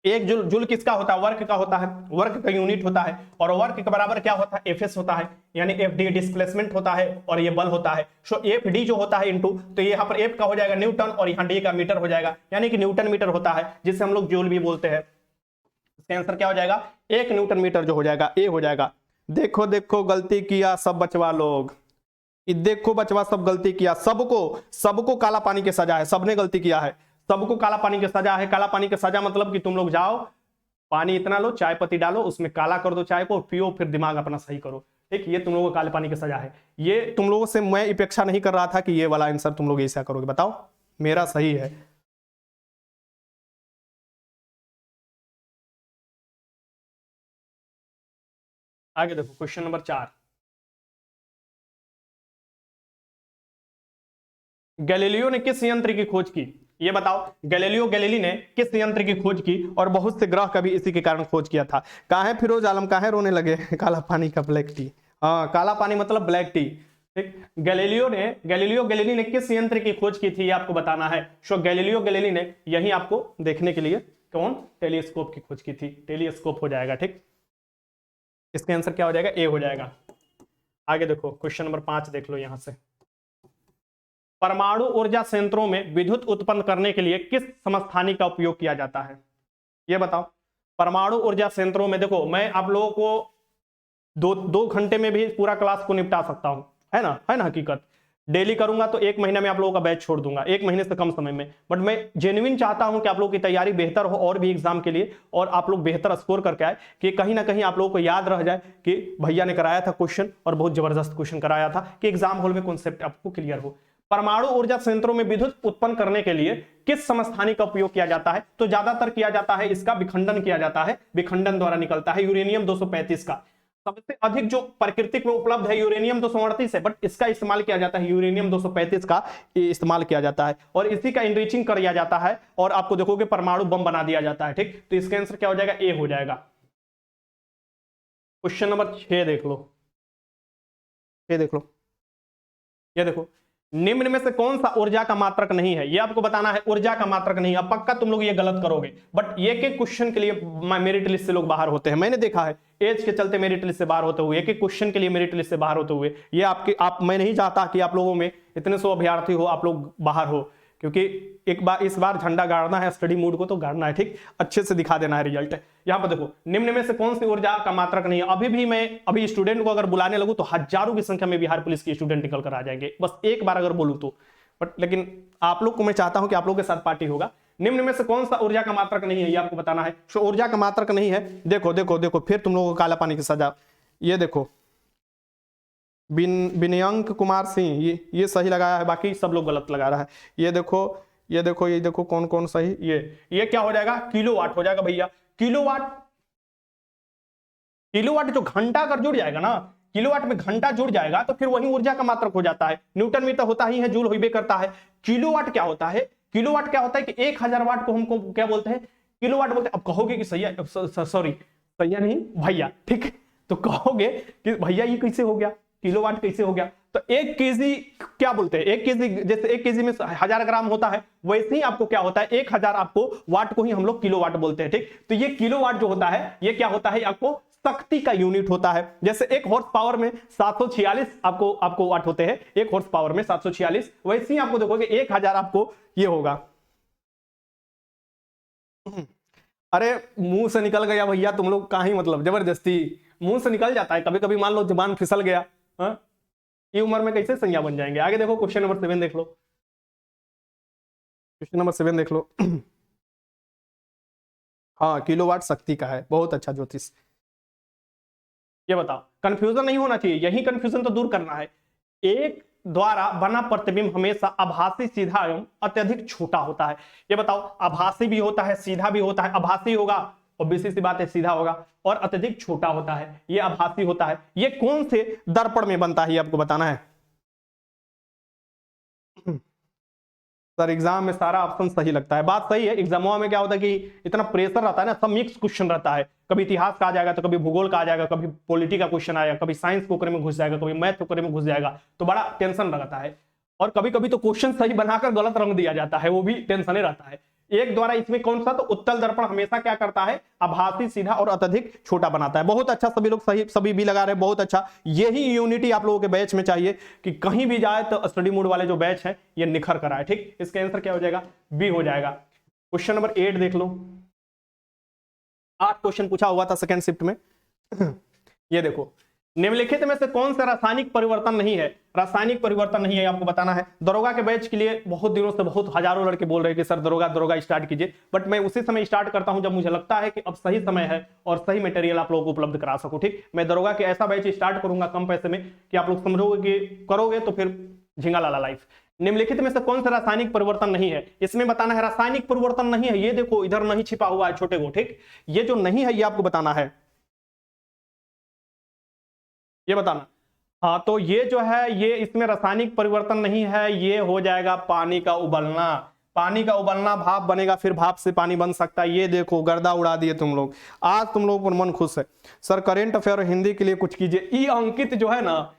1 जूल, जूल किसका होता है, वर्क का होता है, वर्क का यूनिट होता है, और वर्क के बराबर क्या होता है, एफएस होता है, यानी एफ डी डिस्प्लेसमेंट होता है, और ये बल होता है। सो एफ डी जो होता है इनटू, तो यहाँ पर एफ का हो जाएगा न्यूटन, और यहाँ डी का मीटर हो जाएगा, यानी कि न्यूटन मीटर होता है, जिसे हम लोग जूल भी बोलते हैं। इसका आंसर क्या हो जाएगा, 1 न्यूटन मीटर जो हो जाएगा, ए हो जाएगा। देखो देखो गलती किया सब बचवा लोग, देखो बचवा सब गलती किया, सबको काला पानी की सजा है, सबने गलती किया है, सबको काला पानी की सजा है। काला पानी की सजा मतलब कि तुम लोग जाओ, पानी इतना लो, चाय पत्ती डालो, उसमें काला कर दो चाय को, पियो, फिर दिमाग अपना सही करो, ठीक। ये तुम लोगों को काले पानी की सजा है। ये तुम लोगों से मैं अपेक्षा नहीं कर रहा था कि ये वाला आंसर तुम लोग ऐसा करोगे, बताओ मेरा सही है। आगे देखो, क्वेश्चन नंबर 4, गैलीलियो ने किस यंत्र की खोज की, ये बताओ। गैलीलियो गैलीली ने किस यंत्र की खोज की, और बहुत से ग्रह का भी इसी के कारण खोज किया था। कहाँ है फिरोज आलम, कहाँ है रोने लगे, काला पानी का ब्लैक टी, हाँ काला पानी मतलब ब्लैक टी, ठीक। गैलीलियो गैलीली ने किस यंत्र की खोज की थी, ये आपको बताना है। सो गैलीलियो गैलीली ने यही आपको देखने के लिए कौन, टेलीस्कोप की खोज की थी, टेलीस्कोप हो जाएगा, ठीक। इसका आंसर क्या हो जाएगा, ए हो जाएगा। आगे देखो, क्वेश्चन नंबर 5 देख लो, यहां से, परमाणु ऊर्जा संयंत्रों में विद्युत उत्पन्न करने के लिए किस समस्थानिक का उपयोग किया जाता है, ये बताओ। परमाणु ऊर्जा संयंत्रों में देखो, मैं आप लोगों को 2 घंटे में भी पूरा क्लास को निपटा सकता हूं, है ना हकीकत। डेली करूंगा तो 1 महीना में आप लोगों का बैच छोड़ दूंगा, 1 महीने से कम समय में, बट मैं जेन्युइन चाहता हूं कि आप लोगों की तैयारी बेहतर हो, और भी एग्जाम के लिए, और आप लोग बेहतर स्कोर करके आए, कि कहीं ना कहीं आप लोगों को याद रह जाए कि भैया ने कराया था क्वेश्चन, और बहुत जबरदस्त क्वेश्चन कराया था, कि एग्जाम हॉल में कॉन्सेप्ट आपको क्लियर हो। परमाणु ऊर्जा संयंत्रों में विद्युत उत्पन्न करने के लिए किस समस्थानिक का उपयोग किया जाता है, तो ज्यादातर किया जाता है इसका विखंडन किया जाता है, विखंडन द्वारा निकलता है यूरेनियम 235 का। सबसे अधिक जो प्राकृतिक में उपलब्ध है यूरेनियम 238 है, बट इसका इस्तेमाल किया जाता है, यूरेनियम 235 का इस्तेमाल किया जाता है, और इसी का इनरिचिंग किया जाता है, और आपको देखोगे परमाणु बम बना दिया जाता है, ठीक। तो इसका आंसर क्या हो जाएगा, ए हो जाएगा। क्वेश्चन नंबर 6 देख लो, ये देखो, निम्न में से कौन सा ऊर्जा का मात्रक नहीं है, ये आपको बताना है, ऊर्जा का मात्रक नहीं है। अब पक्का तुम लोग ये गलत करोगे, बट ये के क्वेश्चन के लिए मेरिट लिस्ट से लोग बाहर होते हैं, मैंने देखा है, एज के चलते मेरिट लिस्ट से बाहर होते हुए, एक एक क्वेश्चन के लिए मेरिट लिस्ट से बाहर होते हुए। ये मैं नहीं चाहता कि आप लोगों में इतने 100 अभ्यर्थी हो, आप लोग बाहर हो, क्योंकि इस बार झंडा गाड़ना है, स्टडी मूड को तो गाड़ना है, ठीक, अच्छे से दिखा देना है रिजल्ट। यहां पर देखो, निम्न में से कौन सी ऊर्जा का मात्रक नहीं है। अभी स्टूडेंट को अगर बुलाने लगूं तो हजारों की संख्या में बिहार पुलिस के स्टूडेंट निकल कर आ जाएंगे, बस एक बार अगर बोलूं तो, बट लेकिन आप लोग को मैं चाहता हूं कि आप लोग के साथ पार्टी होगा। निम्न में से कौन सा ऊर्जा का मात्रक नहीं है, ये आपको बताना है। सो ऊर्जा का मात्रक नहीं है, देखो फिर तुम लोगों को काला पानी की सजा। ये देखो, विनयंक कुमार सिंह, ये सही लगाया है, बाकी सब लोग गलत लगा रहा है। ये देखो ये देखो कौन कौन सही। ये क्या हो जाएगा, किलोवाट हो जाएगा भैया। किलोवाट जो घंटा कर जुड़ जाएगा ना, किलोवाट में घंटा जुड़ जाएगा तो फिर वही ऊर्जा का मात्रक हो जाता है। न्यूटन में तो होता ही है, जूल होइबे करता है। किलोवाट क्या होता है, किलोवाट क्या होता है कि 1000 वाट को हमको क्या बोलते हैं, किलोवाट बोलते हैं। अब कहोगे कि सैया, सॉरी सैया नहीं भैया, ठीक, तो कहोगे कि भैया ये कैसे हो गया, किलोवाट कैसे हो गया। तो 1 केजी क्या बोलते हैं, 1 केजी, जैसे 1 केजी में 1000 ग्राम होता है, वैसे ही आपको क्या होता है 1000 आपको वाट को ही हम लोग किलोवाट बोलते हैं, ठीक। तो ये किलोवाट जो होता है ये क्या होता है, आपको शक्ति का यूनिट होता है। जैसे 1 हॉर्स पावर में 746 आपको वाट होते हैं, 1 हॉर्स पावर में 746, वैसे ही आपको देखोगे 1000 आपको ये होगा। अरे मुंह से निकल गया भैया, तुम लोग का ही मतलब जबरदस्ती मुंह से निकल जाता है कभी कभी, मान लो जुबान फिसल गया, हाँ, ये उम्र में कैसे संज्ञा बन जाएंगे। आगे देखो क्वेश्चन नंबर 7 देख लो, क्वेश्चन नंबर 7 देख लो। हाँ, किलोवाट शक्ति का है, बहुत अच्छा ज्योतिष। ये बताओ, कंफ्यूजन नहीं होना चाहिए, यही कंफ्यूजन तो दूर करना है। एक द्वारा बना प्रतिबिंब हमेशा आभासी, सीधा एवं अत्यधिक छोटा होता है। ये बताओ, आभासी भी होता है, सीधा भी होता है। आभासी होगा, ऑब्वियसली सी बात है, सीधा होगा, और अत्यधिक छोटा होता है, ये आभासी होता है। ये कौन से दर्पण में बनता है, ये आपको बताना है। सर एग्जाम में सारा ऑप्शन सही लगता है, बात सही है। एग्जामों में क्या होता है कि इतना प्रेशर रहता है ना, सब मिक्स क्वेश्चन रहता है, कभी इतिहास का आ जाएगा, तो कभी भूगोल का आ जाएगा, कभी पॉलिटी का क्वेश्चन आएगा, कभी साइंस कोकरे में घुस जाएगा, कभी मैथ कोकरे में घुस जाएगा, तो बड़ा टेंशन रहता है। और कभी कभी तो क्वेश्चन सही बनाकर गलत रंग दिया जाता है, वो भी टेंशन रहता है। एक द्वारा इसमें कौन सा, तो उत्तल दर्पण हमेशा क्या करता है, आभासी, सीधा और अत्यधिक छोटा बनाता है। बहुत अच्छा, सभी लोग सही, सभी भी लगा रहे हैं, बहुत अच्छा। यही यूनिटी आप लोगों के बैच में चाहिए कि कहीं भी जाए तो स्टडी मूड वाले जो बैच है ये निखर कर आए, ठीक। इसका आंसर क्या हो जाएगा, बी हो जाएगा। क्वेश्चन नंबर 8 देख लो, 8 क्वेश्चन पूछा हुआ था सेकेंड शिफ्ट में। ये देखो, निम्नलिखित में से कौन सा रासायनिक परिवर्तन नहीं है, रासायनिक परिवर्तन नहीं है, आपको बताना है। दरोगा के बैच के लिए बहुत दिनों से बहुत हजारों लड़के बोल रहे हैं कि सर दरोगा स्टार्ट कीजिए, बट मैं उसी समय स्टार्ट करता हूं जब मुझे लगता है कि अब सही समय है और सही मटेरियल आप लोगों को उपलब्ध करा सकूं, ठीक। मैं दरोगा के ऐसा बैच स्टार्ट करूंगा कम पैसे में कि आप लोग समझोगे कि करोगे तो फिर झिंगा लाला लाइफ। निम्नलिखित में से कौन सा रासायनिक परिवर्तन नहीं है, इसमें बताना है रासायनिक परिवर्तन नहीं है। ये देखो इधर नहीं छिपा हुआ है छोटे को, ठीक। ये जो नहीं है ये आपको बताना है, ये बताना। हाँ, तो ये जो है ये इसमें रासायनिक परिवर्तन नहीं है, ये हो जाएगा पानी का उबलना। पानी का उबलना, भाप बनेगा, फिर भाप से पानी बन सकता है। ये देखो गर्दा उड़ा दिए तुम लोग, आज तुम लोगों पर मन खुश है। सर करेंट अफेयर हिंदी के लिए कुछ कीजिए। ई अंकित जो है ना,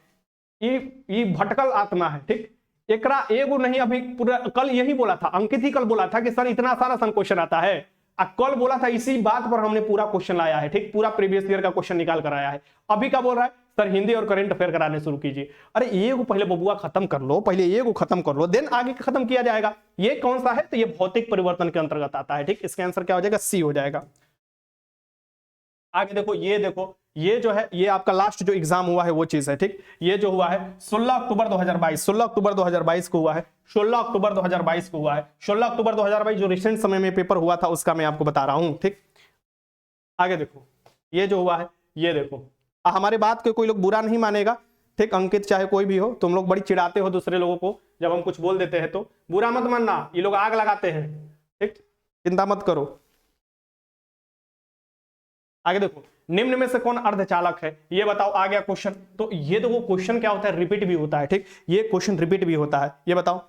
ये भटकल आत्मा है, ठीक। एकरा एगो नहीं, अभी पूरा कल यही बोला था, अंकित ही कल बोला था कि सर इतना सारा क्वेश्चन आता है। कल बोला था, इसी बात पर हमने पूरा क्वेश्चन लाया है, ठीक। पूरा प्रीवियस ईयर का क्वेश्चन निकाल कर आया है। अभी क्या बोल रहा है, सर हिंदी और करंट अफेयर कराने शुरू कीजिए। अरे ये को पहले बबुआ खत्म कर लो, पहले ये को खत्म कर लो, देन आगे खत्म किया जाएगा। ये कौन सा है, तो ये भौतिक परिवर्तन के अंतर्गत आता है, ठीक। इसका आंसर क्या हो जाएगा, सी हो जाएगा। आगे देखो, ये जो है ये आपका लास्ट जो एग्जाम हुआ है वो चीज है, ठीक। ये जो हुआ है 16 अक्टूबर 2022, 16 अक्टूबर 2022 को हुआ है, 16 अक्टूबर 2022 को हुआ है। 16 अक्टूबर 2022 जो रिसेंट समय में पेपर हुआ था उसका मैं आपको बता रहा हूं, ठीक। आगे देखो, ये जो हुआ है, ये देखो, हमारे बात को कोई लोग बुरा नहीं मानेगा, ठीक। अंकित चाहे कोई भी हो, तुम लोग बड़ी चिढ़ाते हो दूसरे लोगों को जब हम कुछ बोल देते हैं, तो बुरा मत मानना, ये लोग आग लगाते हैं, ठीक। चिंता मत करो। आगे देखो, निम्न में से कौन अर्धचालक है, ये बताओ। आ गया क्वेश्चन, तो ये देखो क्वेश्चन क्या होता है, रिपीट भी होता है, ठीक। ये क्वेश्चन रिपीट भी होता है, ये बताओ।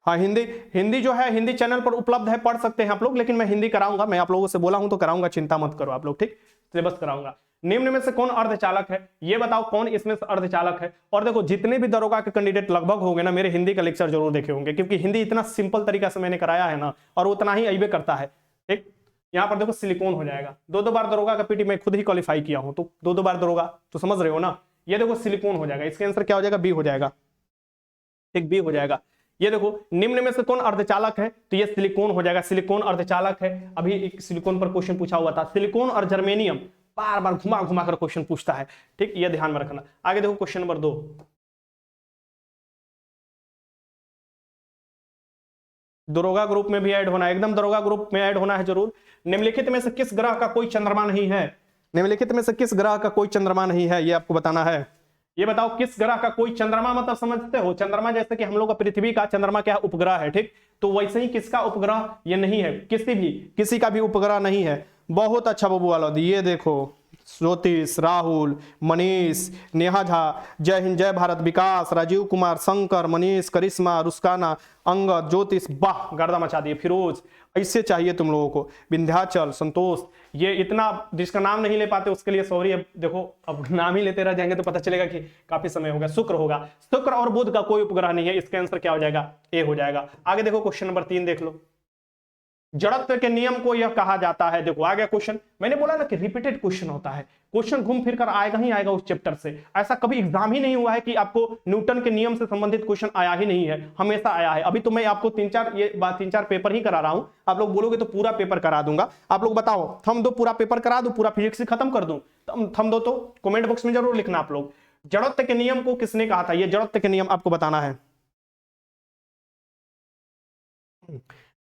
हाँ, हिंदी जो है हिंदी चैनल पर उपलब्ध है, पढ़ सकते हैं आप लोग, लेकिन मैं हिंदी कराऊंगा, मैं आप लोगों से बोला हूं तो कराऊंगा, चिंता मत करो आप लोग, ठीक। सिलेबस कराऊंगा। निम्न में से कौन अर्धचालक है, ये बताओ कौन इसमें से अर्धचालक है। और देखो जितने भी दरोगा के कैंडिडेट लगभग होंगे ना, मेरे हिंदी का लेक्चर जरूर देखे होंगे, क्योंकि हिंदी इतना सिंपल तरीका से मैंने कराया है ना, और उतना ही अइबे करता है, ठीक। यहाँ पर देखो सिलिकॉन हो जाएगा, 2 बार दरोगा का पीटी मैं खुद ही क्वालिफाई किया हूं, तो 2 बार दरोगा, तो समझ रहे हो ना। ये देखो सिलिकॉन हो जाएगा, इसका आंसर क्या हो जाएगा, बी हो जाएगा, ठीक, बी हो जाएगा। ये देखो निम्न में से कौन अर्धचालक है, तो ये सिलिकॉन हो जाएगा, सिलिकॉन अर्धचालक है। अभी एक सिलिकॉन पर क्वेश्चन पूछा हुआ था, सिलिकॉन और जर्मेनियम बार बार घुमा घुमा कर क्वेश्चन पूछता है, ठीक, ये ध्यान में रखना। आगे देखो क्वेश्चन नंबर 2, दरोगा ग्रुप में भी ऐड होना है, एकदम दरोगा ग्रुप में ऐड होना है जरूर। निम्नलिखित में से किस ग्रह का कोई चंद्रमा नहीं है, निम्नलिखित में से किस ग्रह का कोई चंद्रमा नहीं है, ये आपको बताना है। ये बताओ किस ग्रह का कोई चंद्रमा, मतलब समझते हो चंद्रमा जैसे कि हम लोग का पृथ्वी का चंद्रमा क्या उपग्रह है, ठीक, तो वैसे ही किसका उपग्रह ये नहीं है, किसी का भी उपग्रह नहीं है। बहुत अच्छा बबू वाला, ये देखो ज्योतिष, राहुल, मनीष, नेहा झा, जय हिंद जय भारत, विकास, राजीव कुमार, शंकर, मनीष, करिश्मा, रुस्काना, अंगद, ज्योतिष, वाह गर्दा मचा दिए, फिरोज, ऐसे चाहिए तुम लोगों को, विंध्याचल, संतोष, ये इतना जिसका नाम नहीं ले पाते उसके लिए सॉरी। अब देखो अब नाम ही लेते रह जाएंगे तो पता चलेगा कि काफी समय होगा। शुक्र होगा, शुक्र और बुध का कोई उपग्रह नहीं है, इसका आंसर क्या हो जाएगा, ए हो जाएगा। आगे देखो क्वेश्चन नंबर 3 देख लो, जड़त्व के नियम को यह कहा जाता है। देखो आ गया क्वेश्चन, मैंने बोला ना कि रिपीटेड क्वेश्चन होता है, क्वेश्चन घूम फिर कर आएगा ही आएगा उस चैप्टर से। ऐसा कभी एग्जाम ही नहीं हुआ है कि आपको न्यूटन के नियम से संबंधित क्वेश्चन आया ही नहीं है, हमेशा आया है। अभी तो मैं आपको 3-4 पेपर ही करा रहा हूं, आप लोग बोलोगे तो पूरा पेपर करा दूंगा। आप लोग बताओ थम दो, पूरा पेपर करा दो, पूरा फिजिक्स खत्म कर दूं, थम दो तो कमेंट बॉक्स में जरूर लिखना आप लोग। जड़त्व के नियम को किसने कहा था, ये जड़त्व के नियम आपको बताना है।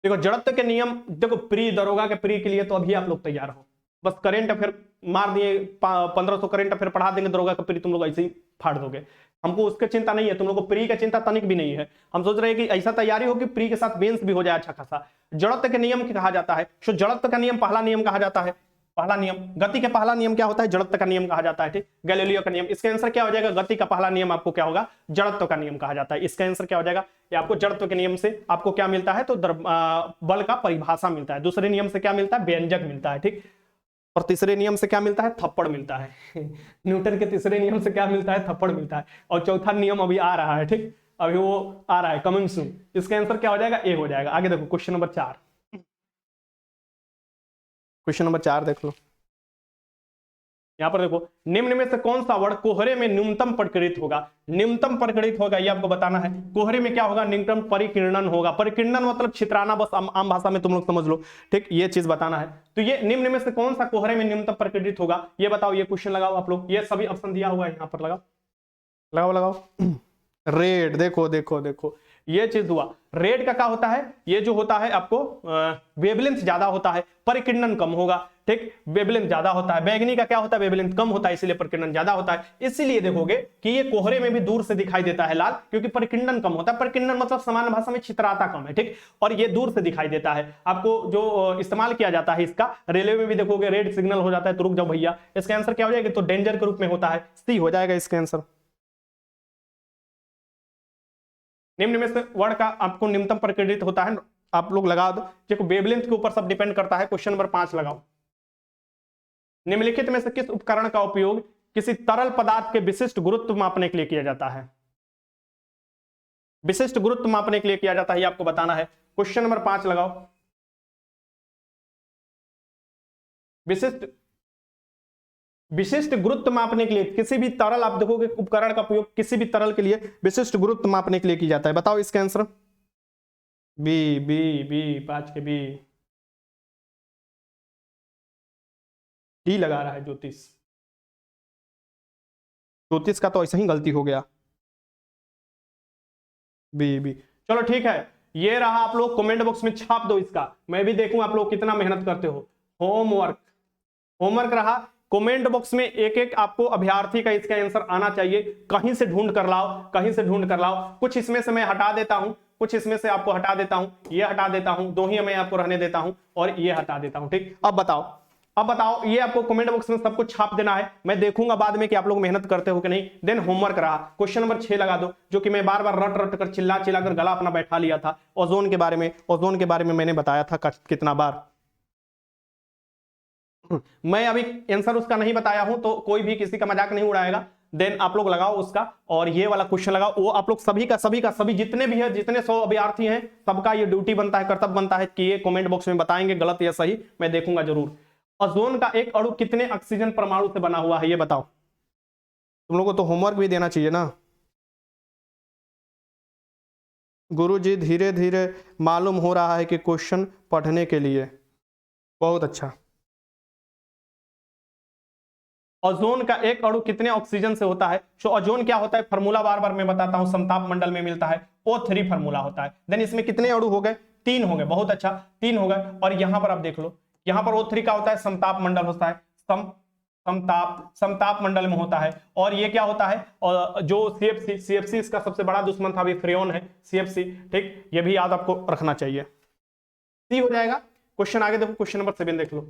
देखो जड़त्व के नियम, देखो प्री दरोगा के प्री के लिए तो अभी आप लोग तैयार हो, बस करंट अफेयर मार दिए 1500 करंट अफेयर पढ़ा देंगे, दरोगा का प्री तुम लोग ऐसे ही फाड़ दोगे। हमको उसकी चिंता नहीं है, तुम लोग को प्री का चिंता तनिक भी नहीं है। हम सोच रहे हैं कि ऐसा तैयारी हो कि प्री के साथ मेंस भी हो जाए अच्छा खासा। जड़त्व के नियम कहा जाता है, सो जड़त्व का नियम पहला नियम कहा जाता है। पहला नियम, गति का पहला नियम क्या होता है, जड़त्व का नियम कहा जाता है, ठीक, गैलीलियो का नियम। इसका आंसर क्या हो जाएगा, गति का पहला नियम आपको क्या होगा, जड़त्व का नियम कहा जाता है। इसका आंसर क्या हो जाएगा, ये आपको जड़त्व के नियम से आपको क्या मिलता है, तो बल का परिभाषा मिलता है। दूसरे नियम से क्या मिलता है, व्यंजक मिलता है, ठीक, और तीसरे नियम से क्या मिलता है, थप्पड़ मिलता है। न्यूटन के तीसरे नियम से क्या मिलता है, थप्पड़ मिलता है। और चौथा नियम अभी आ रहा है, ठीक, अभी वो आ रहा है कमिंग सून। इसका आंसर क्या हो जाएगा, ए हो जाएगा। आगे देखो क्वेश्चन नंबर 4, क्वेश्चन नंबर 4 देख लो, यहां पर देखो निम्न में से कौन सा वर्ड कोहरे में न्यूनतम प्रकटित होगा। न्यूनतम प्रकटित होगा ये आपको बताना है। कोहरे में क्या होगा, न्यूनतम परिकिरणन होगा। परिकिरणन मतलब छितराना, बस आम भाषा में तुम लोग समझ लो, ठीक, ये चीज बताना है। तो ये निम्न में से कौन सा कोहरे में न्यूनतम प्रकटित होगा, ये बताओ। ये क्वेश्चन लगाओ आप लोग, ये सभी ऑप्शन दिया हुआ है यहाँ पर, लगाओ लगाओ लगाओ। रेड, देखो देखो देखो ये चीज हुआ। रेड का क्या होता है, ये जो होता है आपको वेवलेंथ ज्यादा होता है, परिकिरणन कम होगा, ठीक, वेवलेंथ ज्यादा होता है। बैगनी का क्या होता है, वेवलेंथ कम होता है, इसलिए परिकिरणन ज्यादा होता है। इसीलिए देखोगे कि ये कोहरे में भी दूर से दिखाई देता है लाल, क्योंकि परिकिरणन कम होता है। परिकिरणन मतलब सामान्य भाषा में छितराता कम है, ठीक, और ये दूर से दिखाई देता है। आपको जो इस्तेमाल किया जाता है इसका, रेलवे में भी देखोगे रेड सिग्नल हो जाता है तो रुक जाओ भैया। इसका आंसर क्या हो जाएगा, तो डेंजर के रूप में होता है, सी हो जाएगा इसका आंसर। निम्न में से वर्ड का आपको न्यूनतम प्रकटित होता है, आप लोग लगा दो। देखो वेवलेंथ के ऊपर सब डिपेंड करता है। क्वेश्चन नंबर 5 लगाओ, निम्नलिखित में से किस उपकरण का उपयोग किसी तरल पदार्थ के विशिष्ट गुरुत्व मापने के लिए किया जाता है। विशिष्ट गुरुत्व मापने के लिए किया जाता है, ये आपको बताना है। क्वेश्चन नंबर 5 लगाओ, विशिष्ट गुरुत्व मापने के लिए किसी भी तरल, आप देखोगे उपकरण का उपयोग किसी भी तरल के लिए विशिष्ट गुरुत्व मापने के लिए किया जाता है। बताओ इसका आंसर। बी बी बी 5 के बी, डी लगा रहा है ज्योतिष। ज्योतिष का तो ऐसा ही गलती हो गया, बी बी। चलो ठीक है, ये रहा। आप लोग कमेंट बॉक्स में छाप दो इसका, मैं भी देखूं आप लोग कितना मेहनत करते हो। होमवर्क रहा, कमेंट बॉक्स में एक एक आपको अभ्यर्थी का इसका आंसर आना चाहिए। कहीं से ढूंढ कर लाओ, कहीं से ढूंढ कर लाओ। कुछ इसमें से मैं हटा देता हूं, कुछ इसमें से आपको हटा देता हूं, ये हटा देता हूं, 2 ही मैं आपको रहने देता हूं और ये हटा देता हूं, ठीक। अब बताओ, ये आपको कमेंट बॉक्स में सब कुछ छाप देना है। मैं देखूंगा बाद में कि आप लोग मेहनत करते हो कि नहीं। देन होमवर्क रहा, क्वेश्चन नंबर 6 लगा दो, जो कि मैं बार बार रट कर चिल्ला कर गला अपना बैठा लिया था। ओजोन के बारे में मैंने बताया था कितना बार। मैं अभी आंसर उसका नहीं बताया हूं, तो कोई भी किसी का मजाक नहीं उड़ाएगा। देन आप लोग लगाओ उसका, और ये वाला क्वेश्चन लगाओ। वो आप लोग सभी जितने भी है, जितने 100 अभ्यर्थी हैं, सबका ये ड्यूटी बनता है, कर्तव्य बनता है कि ये कमेंट बॉक्स में बताएंगे गलत या सही, मैं देखूंगा जरूर। ओजोन का एक अणु कितने ऑक्सीजन परमाणु से बना हुआ है, ये बताओ। तुम लोगों को तो होमवर्क भी देना चाहिए ना। गुरुजी धीरे धीरे मालूम हो रहा है कि क्वेश्चन पढ़ने के लिए, बहुत अच्छा। ओजोन का एक अणु कितने ऑक्सीजन से होता है। सो ओजोन क्या होता है, फार्मूला बार बार मैं बताता हूं, समताप मंडल में मिलता है, O3 फार्मूला होता है। देन इसमें कितने अणु हो गए, 3 हो गए, बहुत अच्छा, 3 हो गए। और यहां पर आप देख लो, यहां पर O3 का होता है, समताप मंडल होता है, समताप मंडल में होता है। और ये क्या होता है, और जो सीएफसी इसका सबसे बड़ा दुश्मन था, अभी फ्रेन है सीएफसी, ठीक, ये भी याद आपको रखना चाहिए। सी हो जाएगा। क्वेश्चन आगे देखो, क्वेश्चन नंबर 7 देख लो।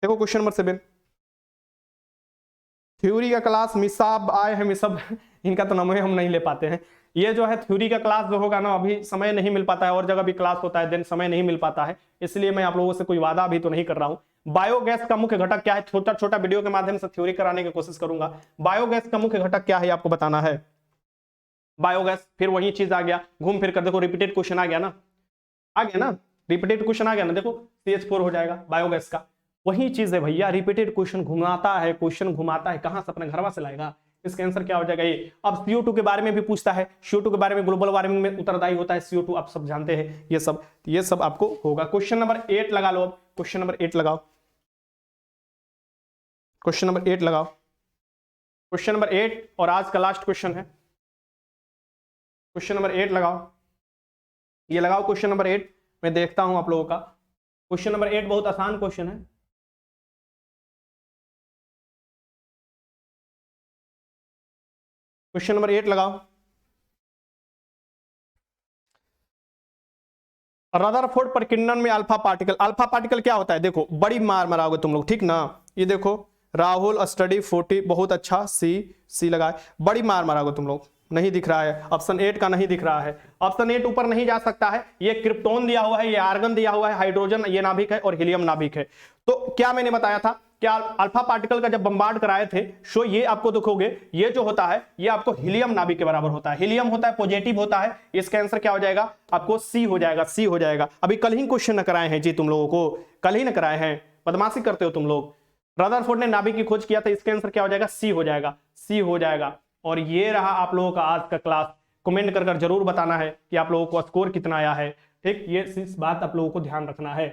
देखो क्वेश्चन नंबर 7, थ्योरी का क्लास मिसाब आए हैं, मिसाब इनका तो नाम हम नहीं ले पाते हैं। ये जो है थ्योरी का क्लास जो होगा ना, अभी समय नहीं मिल पाता है, और जगह भी क्लास होता है, देन समय नहीं मिल पाता है, इसलिए मैं आप लोगों से कोई वादा अभी तो नहीं कर रहा हूं। बायोगैस का मुख्य घटक क्या है, छोटा छोटा वीडियो के माध्यम से थ्योरी कराने की कोशिश करूंगा। बायोगैस का मुख्य घटक क्या है आपको बताना है। बायोगैस, फिर वही चीज आ गया, घूम फिर कर देखो, रिपीटेड क्वेश्चन आ गया ना, आ गया ना, रिपीटेड क्वेश्चन आ गया ना, देखो CH4 हो जाएगा बायोगैस का। वही चीज है भैया, रिपीटेड क्वेश्चन घुमाता है, क्वेश्चन घुमाता है, कहां से अपने घरवा से लाएगा। इसका आंसर क्या हो जाएगा ये। अब CO2 के बारे में भी पूछता है, CO2 के बारे में, ग्लोबल वार्मिंग में उत्तरदायी होता है CO2, आप सब जानते हैं ये सब आपको होगा। क्वेश्चन नंबर 8 लगा लो। अब क्वेश्चन नंबर 8 लगाओ, क्वेश्चन नंबर 8 लगाओ, क्वेश्चन नंबर 8 और आज का लास्ट क्वेश्चन है। क्वेश्चन नंबर 8 लगाओ, ये लगाओ क्वेश्चन नंबर 8, मैं देखता हूं आप लोगों का। क्वेश्चन नंबर 8 बहुत आसान क्वेश्चन है। क्वेश्चन नंबर 8 लगाओ। रदरफोर्ड प्रकीर्णन में अल्फा पार्टिकल क्या होता है, देखो बड़ी मार मराओगे तुम लोग, ठीक ना। ये देखो राहुल स्टडी 40, बहुत अच्छा, सी लगाए, बड़ी मार मराओगे तुम लोग। नहीं दिख रहा है, ऑप्शन 8 का नहीं दिख रहा है, ऑप्शन 8 ऊपर नहीं जा सकता है। ये क्रिप्टोन दिया हुआ है, ये आर्गन दिया हुआ है, हाइड्रोजन ये नाभिक है, और हीलियम नाभिक है। तो क्या मैंने बताया था, क्या अल्फा पार्टिकल का जब बम्बार्ड कराए थे, सो ये आपको देखोगे, ये जो होता है ये आपको हीलियम नाभिक के बराबर होता है। हीलियम होता है पॉजिटिव होता है, इसका आंसर क्या हो जाएगा आपको, सी हो जाएगा, सी हो जाएगा। अभी कल ही क्वेश्चन न कराए हैं जी तुम लोगों को, कल ही न कराए हैं, बदमाशी करते हो तुम लोग। रदरफोर्ड ने नाभिक की खोज किया था, इसका आंसर क्या हो जाएगा, सी हो जाएगा, सी हो जाएगा। और ये रहा आप लोगों का आज का क्लास। कमेंट कर जरूर बताना है कि आप लोगों को स्कोर कितना आया है, ठीक, ये इस बात आप लोगों को ध्यान रखना है।